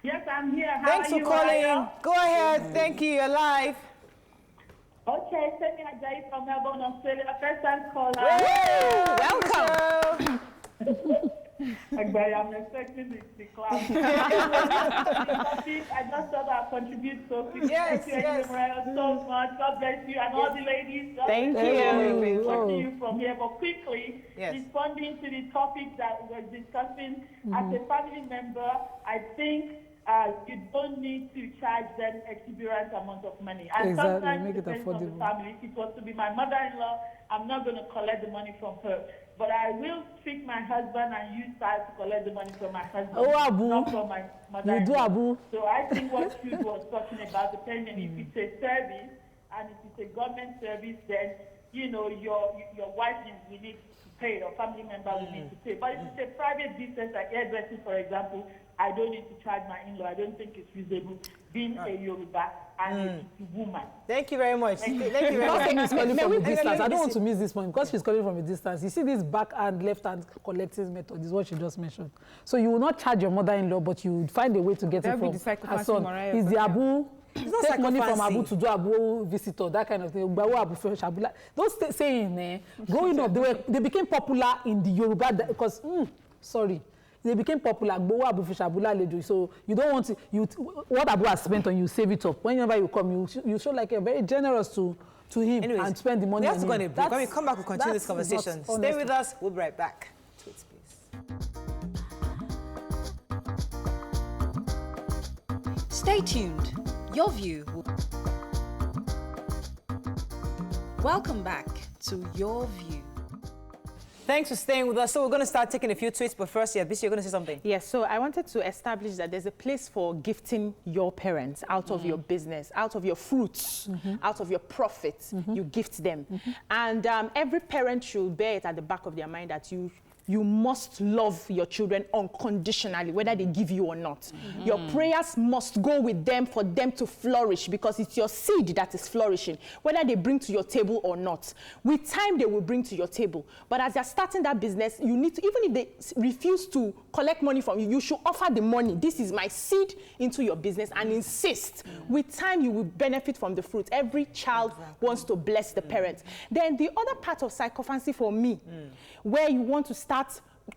Yes, I'm here. How Thanks for calling. Go ahead. Thank you. You're live. Okay, Semi Ajayi from Melbourne, Australia. First time caller. Welcome. I'm expecting the class. I just thought I'd contribute so quickly. Yes. So much. God bless you and all the ladies. Thank you. Watching you from here. But quickly, responding to the topic that we're discussing, as a family member, I think you don't need to charge them exuberant amount of money. And sometimes make it affordable. From the family. If it was to be my mother-in-law, I'm not going to collect the money from her. But I will trick my husband and use that to collect the money from my husband, not from my mother-in-law. You do, Abu. So I think what Jude was talking about, depending if it's a service and if it's a government service, then, your wife will need to pay, or family member will need to pay. But if it's a private business like hairdressing, for example, I don't need to charge my in-law. I don't think it's reasonable being a Yoruba and a woman. Thank you very much. Thank you very much. She's calling from a distance. I don't want to miss this point because she's calling from a distance. You see this back and left hand collecting method is what she just mentioned. So you will not charge your mother-in-law, but you would find a way to get it from her son. Is the Abu? Take money from Abu to do Abu visitor, that kind of thing. Those saying, growing up, they became popular in the Yoruba because, they became popular. So you don't want to, what Abu has spent on you, save it up. Whenever you come, you show like a very generous to him. Anyways, and spend the money. We have to go on a break. When we come back, we'll continue this conversation. Stay with us. We'll be right back. Tweets, please. Stay tuned. Your view will... Welcome back to Your View. Thanks for staying with us. So we're going to start taking a few tweets, but first, Bisi, you're going to say something. Yes, so I wanted to establish that there's a place for gifting your parents out of your business, out of your fruits, out of your profits. You gift them. And every parent should bear it at the back of their mind that you must love your children unconditionally, whether they give you or not. Your prayers must go with them for them to flourish, because it's your seed that is flourishing, whether they bring to your table or not. With time, they will bring to your table. But as you're starting that business, you need to, even if they refuse to collect money from you, you should offer the money. This is my seed into your business, and insist. With time, you will benefit from the fruit. Every child wants to bless the parents. Then the other part of psychophancy for me, where you want to start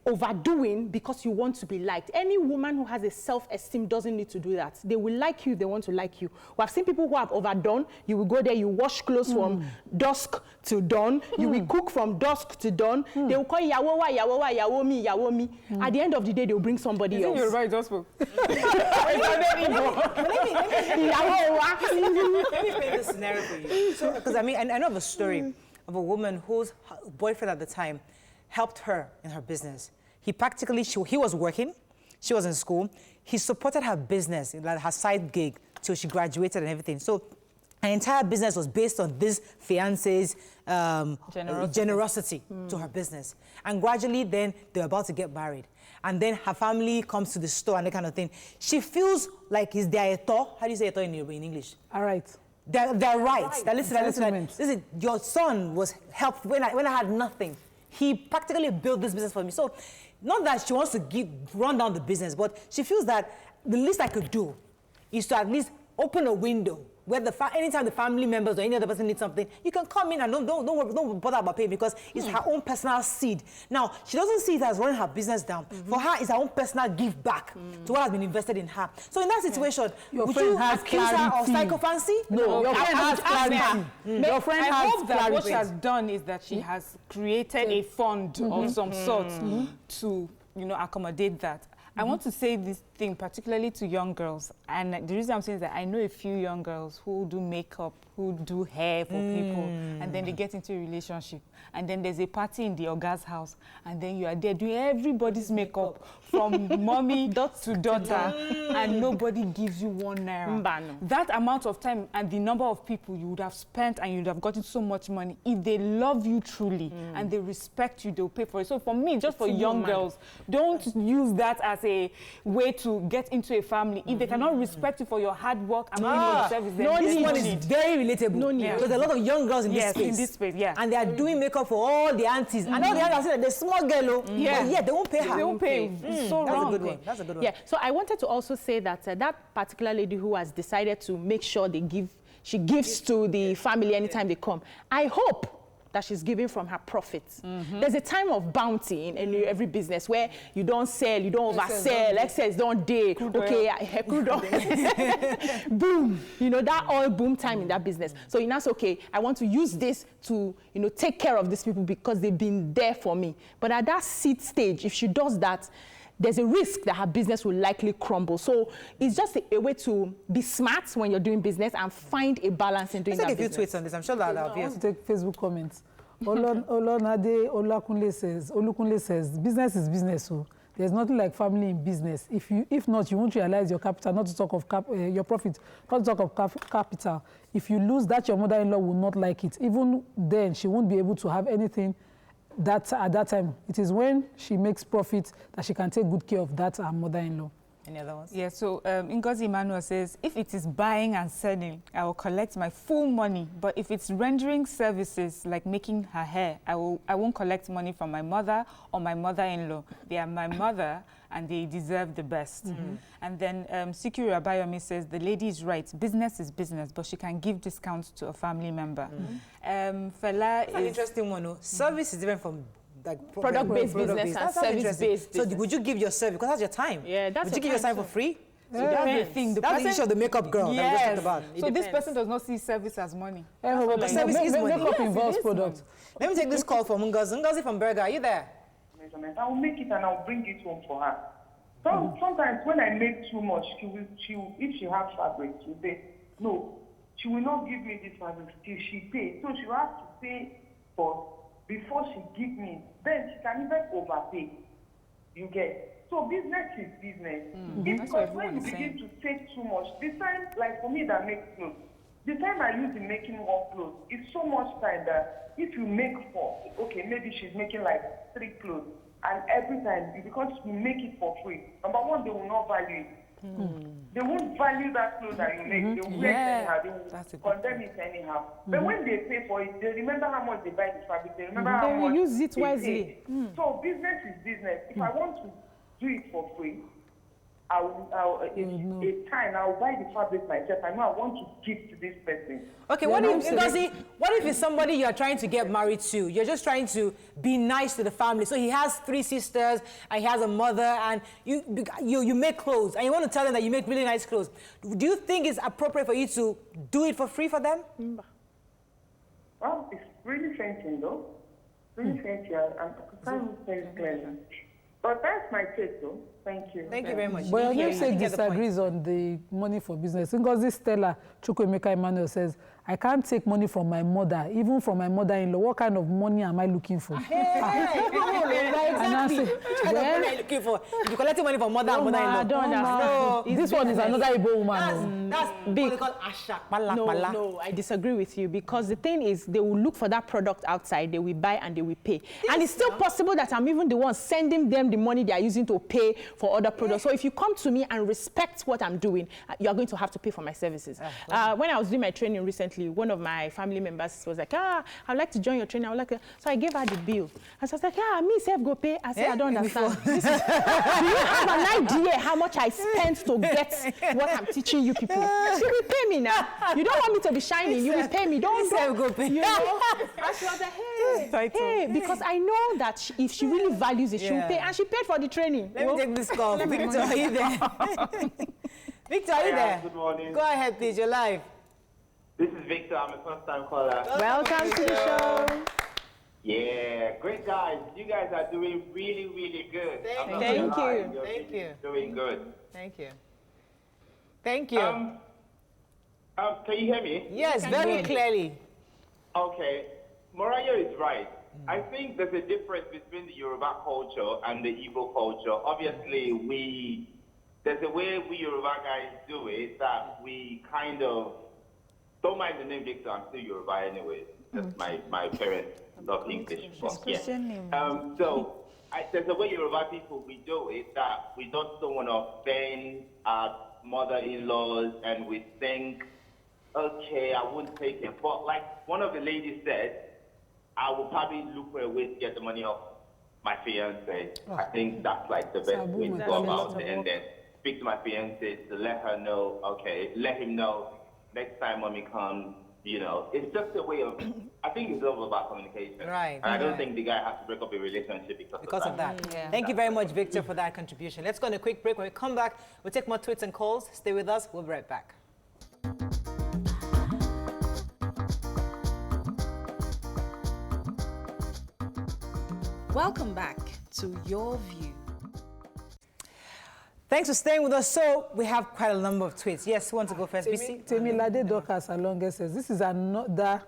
overdoing because you want to be liked. Any woman who has a self-esteem doesn't need to do that. They will like you if they want to like you. We have seen people who have overdone. You will go there, you wash clothes from dusk to dawn. You will cook from dusk to dawn. They will call you Yawowa, Yawowa, Yawomi, Yawomi. At the end of the day, they will bring somebody else. You're right, gospel. Let me paint this scenario for you. So, because I know of a story of a woman whose boyfriend at the time helped her in her business. He was working, she was in school. He supported her business, like her side gig, till she graduated and everything. So her entire business was based on this fiance's generosity to her business. And gradually then they're about to get married. And then her family comes to the store and that kind of thing. She feels like he's their eto. How do you say eto in English? All right. They're right. Listen, your son was helped when I had nothing. He practically built this business for me. So, not that she wants to run down the business, but she feels that the least I could do is to at least open a window where anytime the family members or any other person needs something, you can come in and don't bother about paying because it's her own personal seed. Now, she doesn't see it as running her business down. For her, it's her own personal give back to what has been invested in her. So in that situation, would you accuse her of sycophancy? No, your friend has clarity. Your friend I has hope that clarity. what she has done is that she has created a fund of some sort to, accommodate that. I want to say this thing particularly to young girls, and the reason I'm saying is that I know a few young girls who do makeup, who do hair for people, and then they get into a relationship, and then there's a party in the Oga's house, and then you are there doing everybody's makeup from mommy to daughter, and nobody gives you 1 naira. That amount of time and the number of people you would have spent and you would have gotten so much money, if they love you truly and they respect you, they'll pay for it. So for me, just for young girls, don't use that as a way to get into a family. If they cannot respect you for your hard work and your service, then this one is very relatable. No need. There's a lot of young girls in this space. in this space, yeah. And they are doing makeup for all the aunties. And all the aunties are saying that they're small girl, but yeah, they won't pay her. They won't pay. It's so That's wrong. a good one. That's a good one. Yeah, so I wanted to also say that that particular lady who has decided to make sure she gives to the family anytime they come, I hope that she's giving from her profits. There's a time of bounty in every business where you don't sell, you don't oversell, excess don't day. Okay, crude oil. Boom. That oil boom time in that business. So you know, okay, I want to use this to, take care of these people because they've been there for me. But at that seed stage, if she does that, there's a risk that her business will likely crumble. So it's just a way to be smart when you're doing business and find a balance in doing that business. Let's take a few tweets on this. I'm sure that I want to take Facebook comments. Olonade Olukunle says, business is business. So there's nothing like family in business. If not, you won't realize your capital, not to talk of your profit, not to talk of capital. If you lose that, your mother-in-law will not like it. Even then, she won't be able to have anything that at that time. It is when she makes profit that she can take good care of that her mother-in-law. Any other ones? Yeah, so Ngozi Emmanuel says, if it is buying and selling, I will collect my full money. But if it's rendering services like making her hair, I won't collect money from my mother or my mother-in-law. They are my mother and they deserve the best. And then Sikiri Abayomi says, the lady is right. Business is business, but she can give discounts to a family member. Fela is... an interesting one. Service is different from product-based business and service-based business. So would you give your service? Because that's your time. Yeah, that's would you give your time for free? That's the thing. That's the issue of the makeup girl that we just talked about. So this person does not see service as money. But service is money. Makeup involves product. Let me take this call from Ngozi. Ngozi from Berger, are you there? I will make it and I'll bring it home for her. So sometimes when I make too much, if she has fabric, she will say, no, she will not give me this fabric till she pays. So she will have to pay for before she give me. Then she can even overpay. You get. So business is business. Because when you begin to take too much, the time, like for me that makes clothes, the time I use in making one clothes is so much time that if you make 4, okay, maybe she's making like 3 clothes, and every time, because you make it for free, number one, they will not value it. They won't value that clothes that you make. They will wear it anyhow. They will condemn it anyhow. But when they pay for it, they remember how much they buy the fabric. They remember how much use it they wisely. pay. So business is business. If I want to do it for free, I'll buy the fabric myself. I know I want to give to this person. Okay, what if it's somebody you're trying to get married to? You're just trying to be nice to the family. So he has 3 sisters, and he has a mother, and you make clothes, and you want to tell them that you make really nice clothes. Do you think it's appropriate for you to do it for free for them? Well, it's really fancy, though. Really fancy. I'm trying to say it clearly. But that's my take, though. Thank you. Thank you very much. But your namesake disagrees on the money for business. Because this Stella Chukwemeka Emmanuel says, I can't take money from my mother, even from my mother-in-law. What kind of money am I looking for? Exactly. Which kind of money are you looking for? If you're collecting money from mother and mother-in-law. I don't understand. This one is another Igbo woman. That's big. No, I disagree with you, because the thing is, they will look for that product outside, they will buy and they will pay. Yes, and it's still possible that I'm even the one sending them the money they are using to pay for other products. So if you come to me and respect what I'm doing, you are going to have to pay for my services. When I was doing my training recently, one of my family members was like, I'd like to join your training. So I gave her the bill. And so I was like, me self go pay. I said, I don't understand. Do you have an idea how much I spent to get what I'm teaching you people? You will pay me now. You don't want me to be shining. You will pay me. Don't go pay. You know? And she was like, hey, because I know that if she really values it, she will pay. And she paid for the training. Let me take this call. Victor, are you there? Victor, are you there? Good morning. Go ahead, please. You're live. This is Victor. I'm a first-time caller. Welcome to the show. Yeah, great guys. You guys are doing really, really good. Thank you. You're Thank you. Doing good. Thank you. Thank you. Can you hear me? Yes, very clearly. Okay. Mariah is right. I think there's a difference between the Yoruba culture and the Igbo culture. Obviously, there's a way we Yoruba guys do it that we kind of, don't mind the name Victor, I'm still Yoruba anyway. That's my parents love English. But yeah. So there's a way Yoruba people, we do it that we don't want to offend our mother-in-laws, and we think, okay, I won't take it. But like one of the ladies said, I will probably look for a way to get the money off my fiancé. I think that's like the best way to go about it. And then speak to my fiancé to let her know, okay, let him know next time mommy comes, you know. It's just a way of, I think it's all about communication. Right. And I don't think the guy has to break up a relationship because of that. Thank you very much, Victor, for that contribution. Let's go on a quick break. When we come back, we'll take more tweets and calls. Stay with us. We'll be right back. Welcome back to Your View. Thanks for staying with us. So we have quite a number of tweets. Yes, who wants to go first? Temilade Dorcas Alonge says, this is another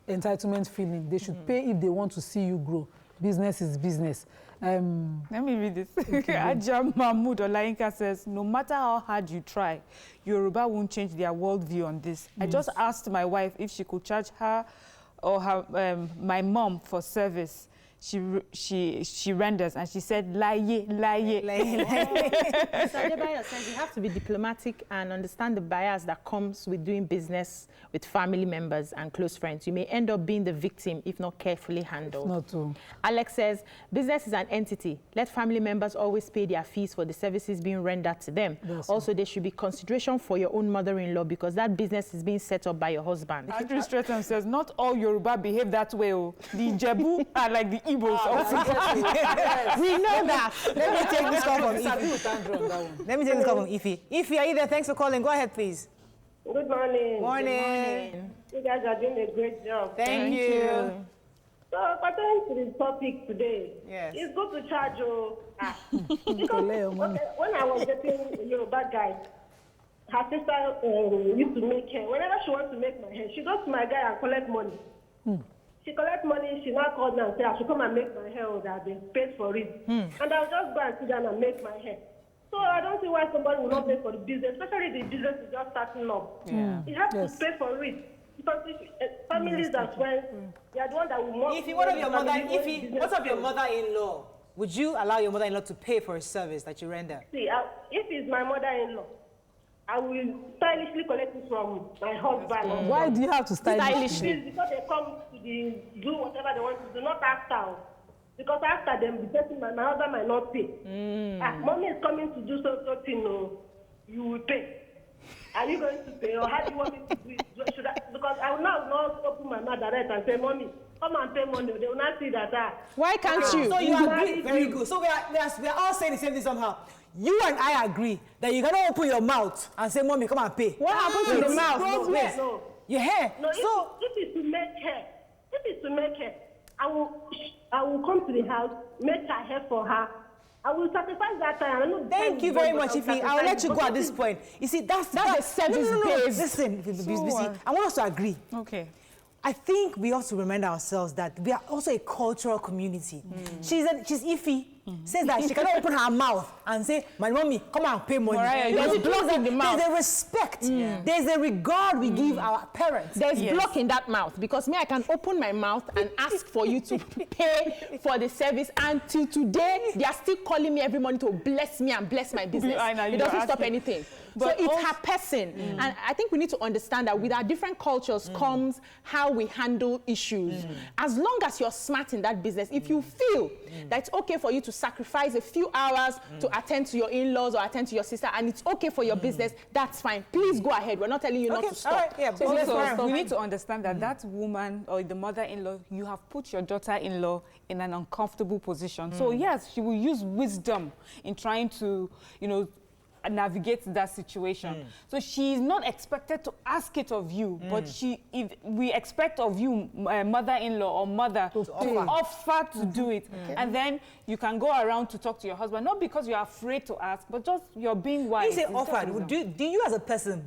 entitlement feeling. They should pay if they want to see you grow. Business is business. Let me read this. Ajam Mahmoud Olainka says, no matter how hard you try, Yoruba won't change their worldview on this. I just asked my wife if she could charge her or her, my mom for service. She renders, and she said, lie. Mr. Adebayo says you have to be diplomatic and understand the bias that comes with doing business with family members and close friends. You may end up being the victim if not carefully handled. Not true. Alex says, business is an entity. Let family members always pay their fees for the services being rendered to them. Also, there should be consideration for your own mother-in-law because that business is being set up by your husband. Andrew Stratton says, not all Yoruba behave that way. Oh. The Ijebu are like the Igbos. We know that. Let me take this call from Ify. Let me take this call from Ify. Ify, are you there? Thanks for calling. Go ahead, please. Good morning. Morning. You guys are doing a great job. Thank you. So, pertaining to the topic today, it's good to charge you. Because when I was dating a Yoruba guy, her sister used to make hair. Whenever she wants to make my hair, she goes to my guy and collect money. She collects money, she now called me and said, I should come and make my hair, or that they paid for it. And I'll just go and sit down and make my hair. So I don't see why somebody will not pay for the business, especially the business is just starting up. You have to pay for it. Because families and friends, they are the ones that will more. Ify, what of your mother-in-law? Would you allow your mother-in-law to pay for a service that you render? See, if it's my mother-in-law, I will stylishly collect it from my husband. Why do you have to stylishly? Because they come to do whatever they want to do, not after. Because after them, my husband might not pay. Mommy is coming to do something, you will pay. Are you going to pay, or how do you want me to do it? Because I will not open my mouth direct and say, Mommy, come and pay money. They will not see that. Why can't you? So you agree? Very good. So we are all saying the same thing somehow. You and I agree that you cannot open your mouth and say, Mommy, come and pay. What happens to the mouth? No. Your hair. No, if it's to make hair, I will come to the house, make her hair for her. I will sacrifice that time. Thank you very much, Ify. I will let you go at this point. You see, that's a service-based. Listen, I want us to agree. Okay. I think we also remind ourselves that we are also a cultural community. She's Ify. Says that she cannot open her mouth and say, my mommy, come and pay money. There's a respect. There's a regard we give our parents. There's block in that mouth because me, I can open my mouth and ask for you to pay for the service. Until today, they are still calling me every morning to bless me and bless my business. It doesn't stop anything. But so it's her person. And I think we need to understand that with our different cultures comes how we handle issues. As long as you're smart in that business, if you feel that it's okay for you to sacrifice a few hours to attend to your in-laws or attend to your sister, and it's okay for your business, that's fine. Please go ahead. We're not telling you not to stop. All right. Yeah, so also, you need to understand that that woman or the mother-in-law, you have put your daughter-in-law in an uncomfortable position. So yes, she will use wisdom in trying to, you know, navigate that situation. So she is not expected to ask it of you, but we expect of you, mother-in-law or mother, to offer to do it. And then you can go around to talk to your husband, not because you're afraid to ask, but just you're being wise. You say offered. Do you as a person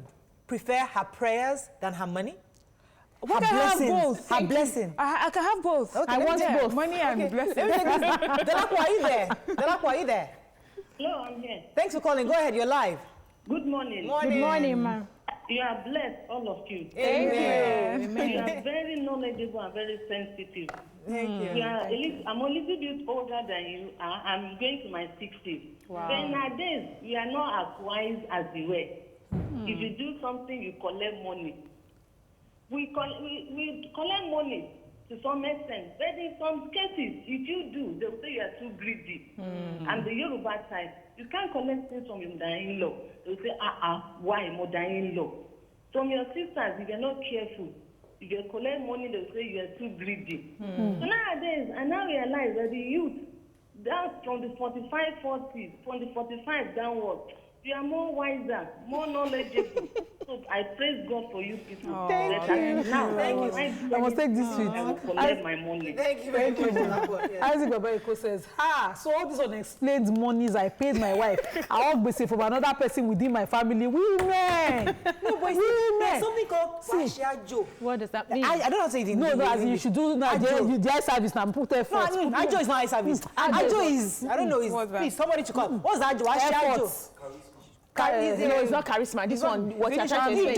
prefer her prayers than her money? Her blessing. Both. Her blessing. I can have both. Okay, I want both. Money and blessing. Delakwa, are you there? Delakwa, are you there? Hello, I'm here. Thanks for calling. Go ahead, you're live. Good morning. Good morning, ma'am. You are blessed, all of you. Amen. You are very knowledgeable and very sensitive. Thank you. I'm a little bit older than you. I'm going to my 60s. Wow. But nowadays, we are not as wise as we were. If you do something, you collect money. We collect money to some extent, but in some cases, if you do, they'll say you are too greedy. And the Yoruba side, you can't collect things from your mother-in-law. They'll say, why mother-in-law? From your sisters, if you're not careful, if you collect money, they'll say you are too greedy. So nowadays, I now realize that the youth, that's from the 45, 40s, from the 45 downwards, you are more wiser, more knowledgeable. So I praise God for you people. Thank you. Now, Thank I must take this sweet. I will collect my money. Thank you very much. Isaac Babaiko says, so all these unexplained monies I paid my wife, I will be from another person within my family. Women! No, but there's something called Ajo. What does that mean? I don't know how to say it in No, as you should do now. The eye service now. Put effort. No, Ajo is not eye service. Ajo is, I don't know, please, somebody to call. What's Ajo? Ajo. It's not charisma. This one, what you're trying to say.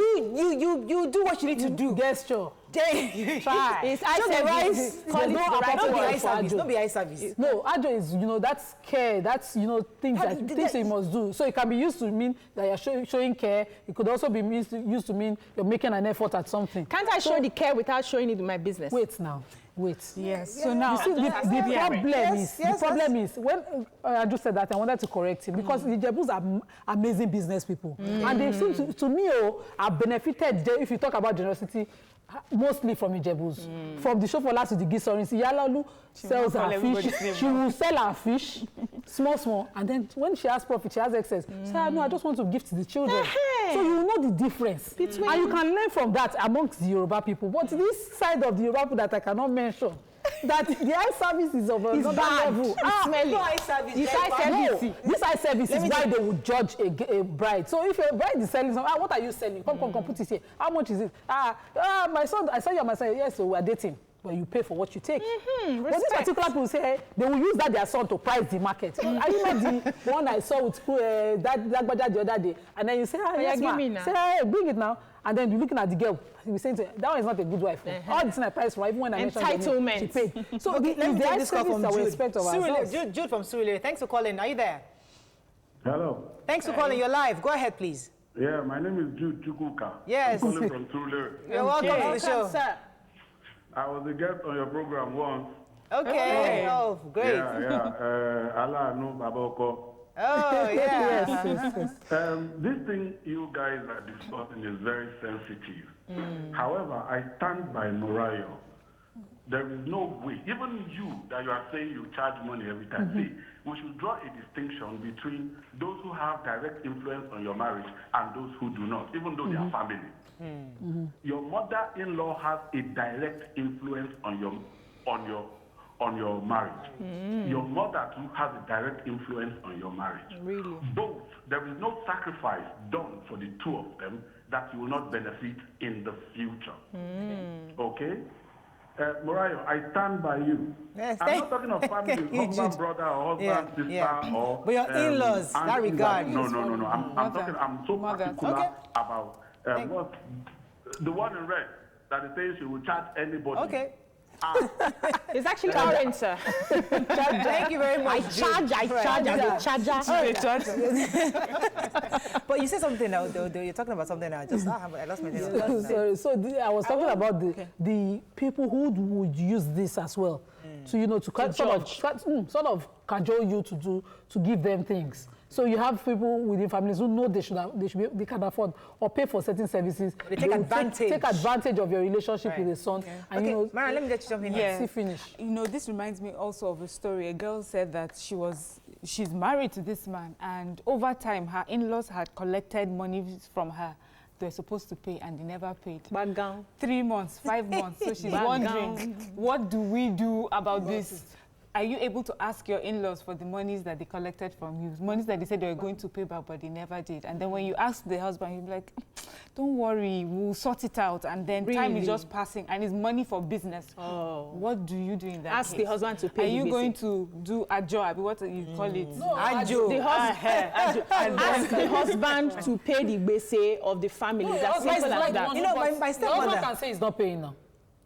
You do what you need to do. Gesture. Try. It's eye service. Don't be eye service. No, Ajo is, that's care. That's, things that you must do. So it can be used to mean that you're showing care. It could also be used to mean you're making an effort at something. Can't I show the care without showing it in my business? Wait now. Wait. Yes. So now, you see, the problem is when I just said that, I wanted to correct him because the Jebus are amazing business people, and they seem to me are benefited. If you talk about generosity, mostly from Ijebus. From the Shofola to the Gisorin, Yalalu sells her fish. She will sell her fish, small, and then when she has profit, she has excess. So no, I just want to give to the children. So you know the difference, and you can learn from that amongst the Yoruba people. But this side of the Yoruba people that I cannot mention, that the eye service is of another level. Smelly. No eye service. This eye service is why they would judge a bride. So if a bride is selling something, what are you selling? Come, put it here. How much is it? My son, I saw you, my son. Yes, so we are dating. But you pay for what you take. But this particular people say they will use that their son to price the market. Are you not the one I saw with that the other day? And then you say, yes, ma'am. Say, hey, bring it now. And then you're looking at the girl. You say, that one is not a good wife. All this I price for, even when I mentioned entitlement. She paid. So okay, let me take this call from Jude. Jude from Surulere. Thanks for calling. Are you there? Hello. Thanks for calling. You're live. Go ahead, please. Yeah, my name is Jude Chukuka. Yes. I'm calling from Surulere. You're welcome to the show. Sir. I was a guest on your program once. Okay. Oh, great. Yeah. Allah no Baboko. Oh, yeah. Yes. This thing you guys are discussing is very sensitive. However, I stand by Morayo. There is no way, even you that you are saying you charge money every time, see, we should draw a distinction between those who have direct influence on your marriage and those who do not, even though they are family. Your mother-in-law has a direct influence on your marriage. Your mother too has a direct influence on your marriage. Really? Both. There is no sacrifice done for the two of them that you will not benefit in the future. Okay? Morayo, I stand by you. Yes, I'm not talking of family, husband, brother, or husband, sister, or... But your in-laws, that regard. No. I'm so particular about what the one in red that is saying she will charge anybody. Okay. It's actually current, sir. Thank you very much. I charge. But you said something now, you're talking about something now. I lost my thing. Sorry. So I was talking about the people who would use this as well to sort of cajole you to give them things. So you have people within families who know they can afford or pay for certain services. They take advantage. Take advantage of your relationship with the son. Yeah. And okay, Mara, let me get you something here. Finish. You know, this reminds me also of a story. A girl said that she's married to this man, and over time her in-laws had collected money from her. They're supposed to pay and they never paid. 3 months, 5 months. So she's wondering, what do we do about this? Are you able to ask your in-laws for the monies that they collected from you? Monies that they said they were going to pay back, but they never did. And then when you ask the husband, he'll be like, don't worry, we'll sort it out. And then time is just passing, and it's money for business. Oh. What do you do in that Ask case? the husband to pay. Are you going to do a job? What do you call it? No, ajo. Ask the husband to pay the bese of the family. No, That's simple as that. You know, my stepmother. The husband can say he's not paying now.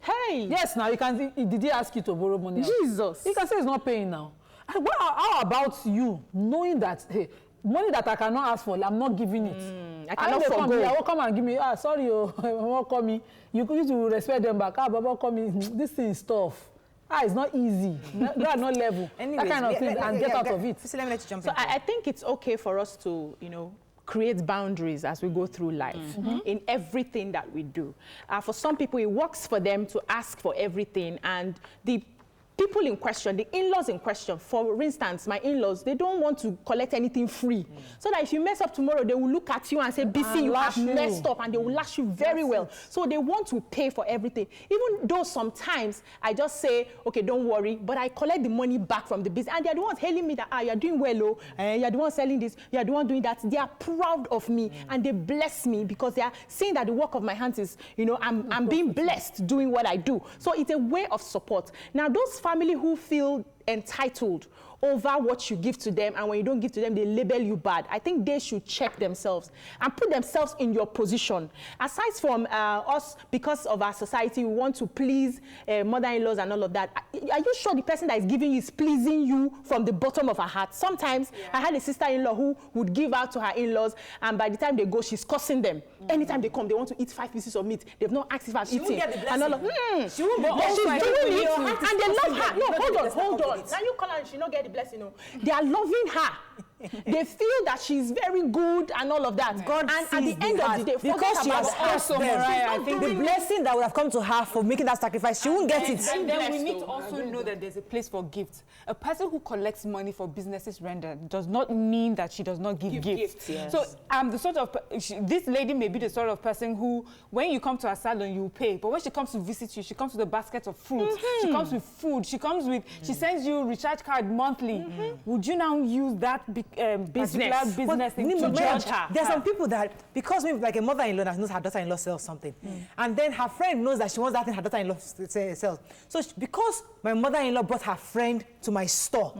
Hey! Yes, now you can. Did he ask you to borrow money? Jesus! He can say he's not paying now. And how about you knowing that, hey, money that I cannot ask for, I'm not giving it. I cannot forgo. I will come and give me. Sorry, won't call me. You need to respect them back. Baba, call me. This thing is tough. It's not easy. They are not level. Anyways, that kind of thing, and get out of it. So let me let you jump in. So I think it's okay for us to, create boundaries as we go through life in everything that we do. For some people, it works for them to ask for everything, and the people in question, the in-laws in question, for instance, my in-laws, they don't want to collect anything free. So that if you mess up tomorrow, they will look at you and say, BC, you have messed up, and they will lash you very well. So they want to pay for everything. Even though sometimes I just say, okay, don't worry, but I collect the money back from the business. And they're the ones hailing me that, you're doing well, you're the one selling this, you're the one doing that. They are proud of me, and they bless me because they are seeing that the work of my hands is, I'm being blessed doing what I do. So it's a way of support. Now, those family who feel entitled over what you give to them, and when you don't give to them, they label you bad. I think they should check themselves and put themselves in your position. Aside from us, because of our society, we want to please mother-in-laws and all of that. Are you sure the person that is giving you is pleasing you from the bottom of her heart? Sometimes I had a sister-in-law who would give out to her in-laws, and by the time they go, she's cursing them. Anytime they come, they want to eat 5 pieces of meat. They've not asked if I'm eating. And all of, she won't but she's doing it, and they love her. No, hold on. Now you call her and she not get the blessing. They are loving her. They feel that she's very good and all of that. God and at the sees end of the day, because she has asked them, I think the blessing that would have come to her for making that sacrifice, she won't get it. And then we need to also know that there's a place for gifts. A person who collects money for businesses rendered does not mean that she does not give gifts. Yes. So the sort of this lady may be the sort of person who, when you come to her salon, you pay, but when she comes to visit you, she comes with a basket of fruit. She comes with food. She comes with. She sends you a recharge card monthly. Would you now use that business thing to judge her? There's some people that, because maybe like a mother-in-law that knows her daughter-in-law sells something, and then her friend knows that she wants that thing her daughter-in-law sells. So because my mother-in-law brought her friend to my store,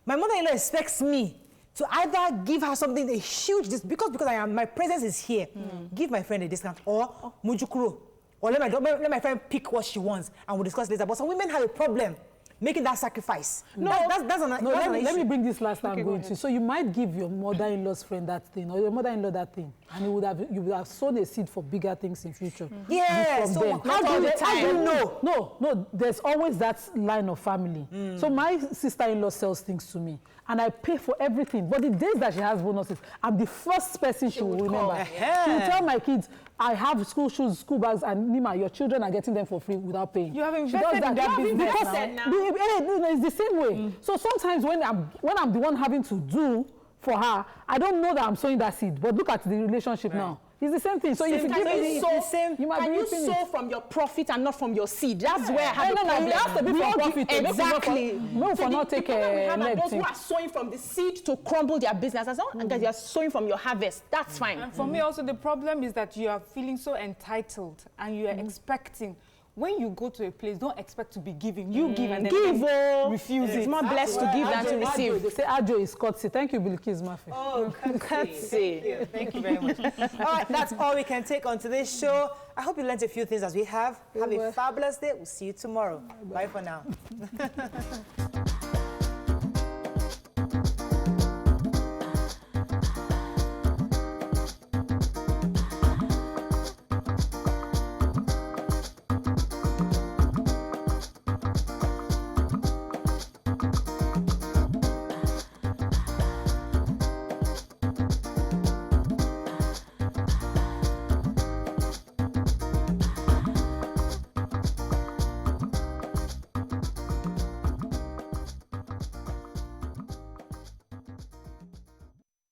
my mother-in-law expects me to either give her something, a huge discount, because my presence is here, give my friend a discount, or mujukuro, or let my friend pick what she wants, and we'll discuss later. But some women have a problem making that sacrifice. Let me bring this last time going to. So you might give your mother-in-law's friend that thing, or your mother-in-law that thing, and you would have sown a seed for bigger things in future. Yeah. So how do you know? No. There's always that line of family. So my sister-in-law sells things to me, and I pay for everything. But the days that she has bonuses, I'm the first person she will remember. She will tell my kids, I have school shoes, school bags, and Nima, your children are getting them for free without paying. You have invested in that business now. It's the same way. So sometimes when I'm the one having to do for her, I don't know that I'm sowing that seed. But look at the relationship now. It's the same thing. So if you give me the same, you might be sow from your profit and not from your seed? That's where I have a problem. It has to be from profit. Exactly. No, for not take a those who are sowing from the seed to crumble their business. As long as you are sowing from your harvest, that's fine. And for me also, the problem is that you are feeling so entitled and you are expecting. When you go to a place, don't expect to be giving. You give and then refuse it. It's more blessed to give than to receive. They say Ajo is courtesy. Thank you, Bilkis Mafi. Oh, courtesy. Thank you very much. All right, that's all we can take on today's show. I hope you learned a few things as we have. Have a fabulous day. We'll see you tomorrow. Bye for now.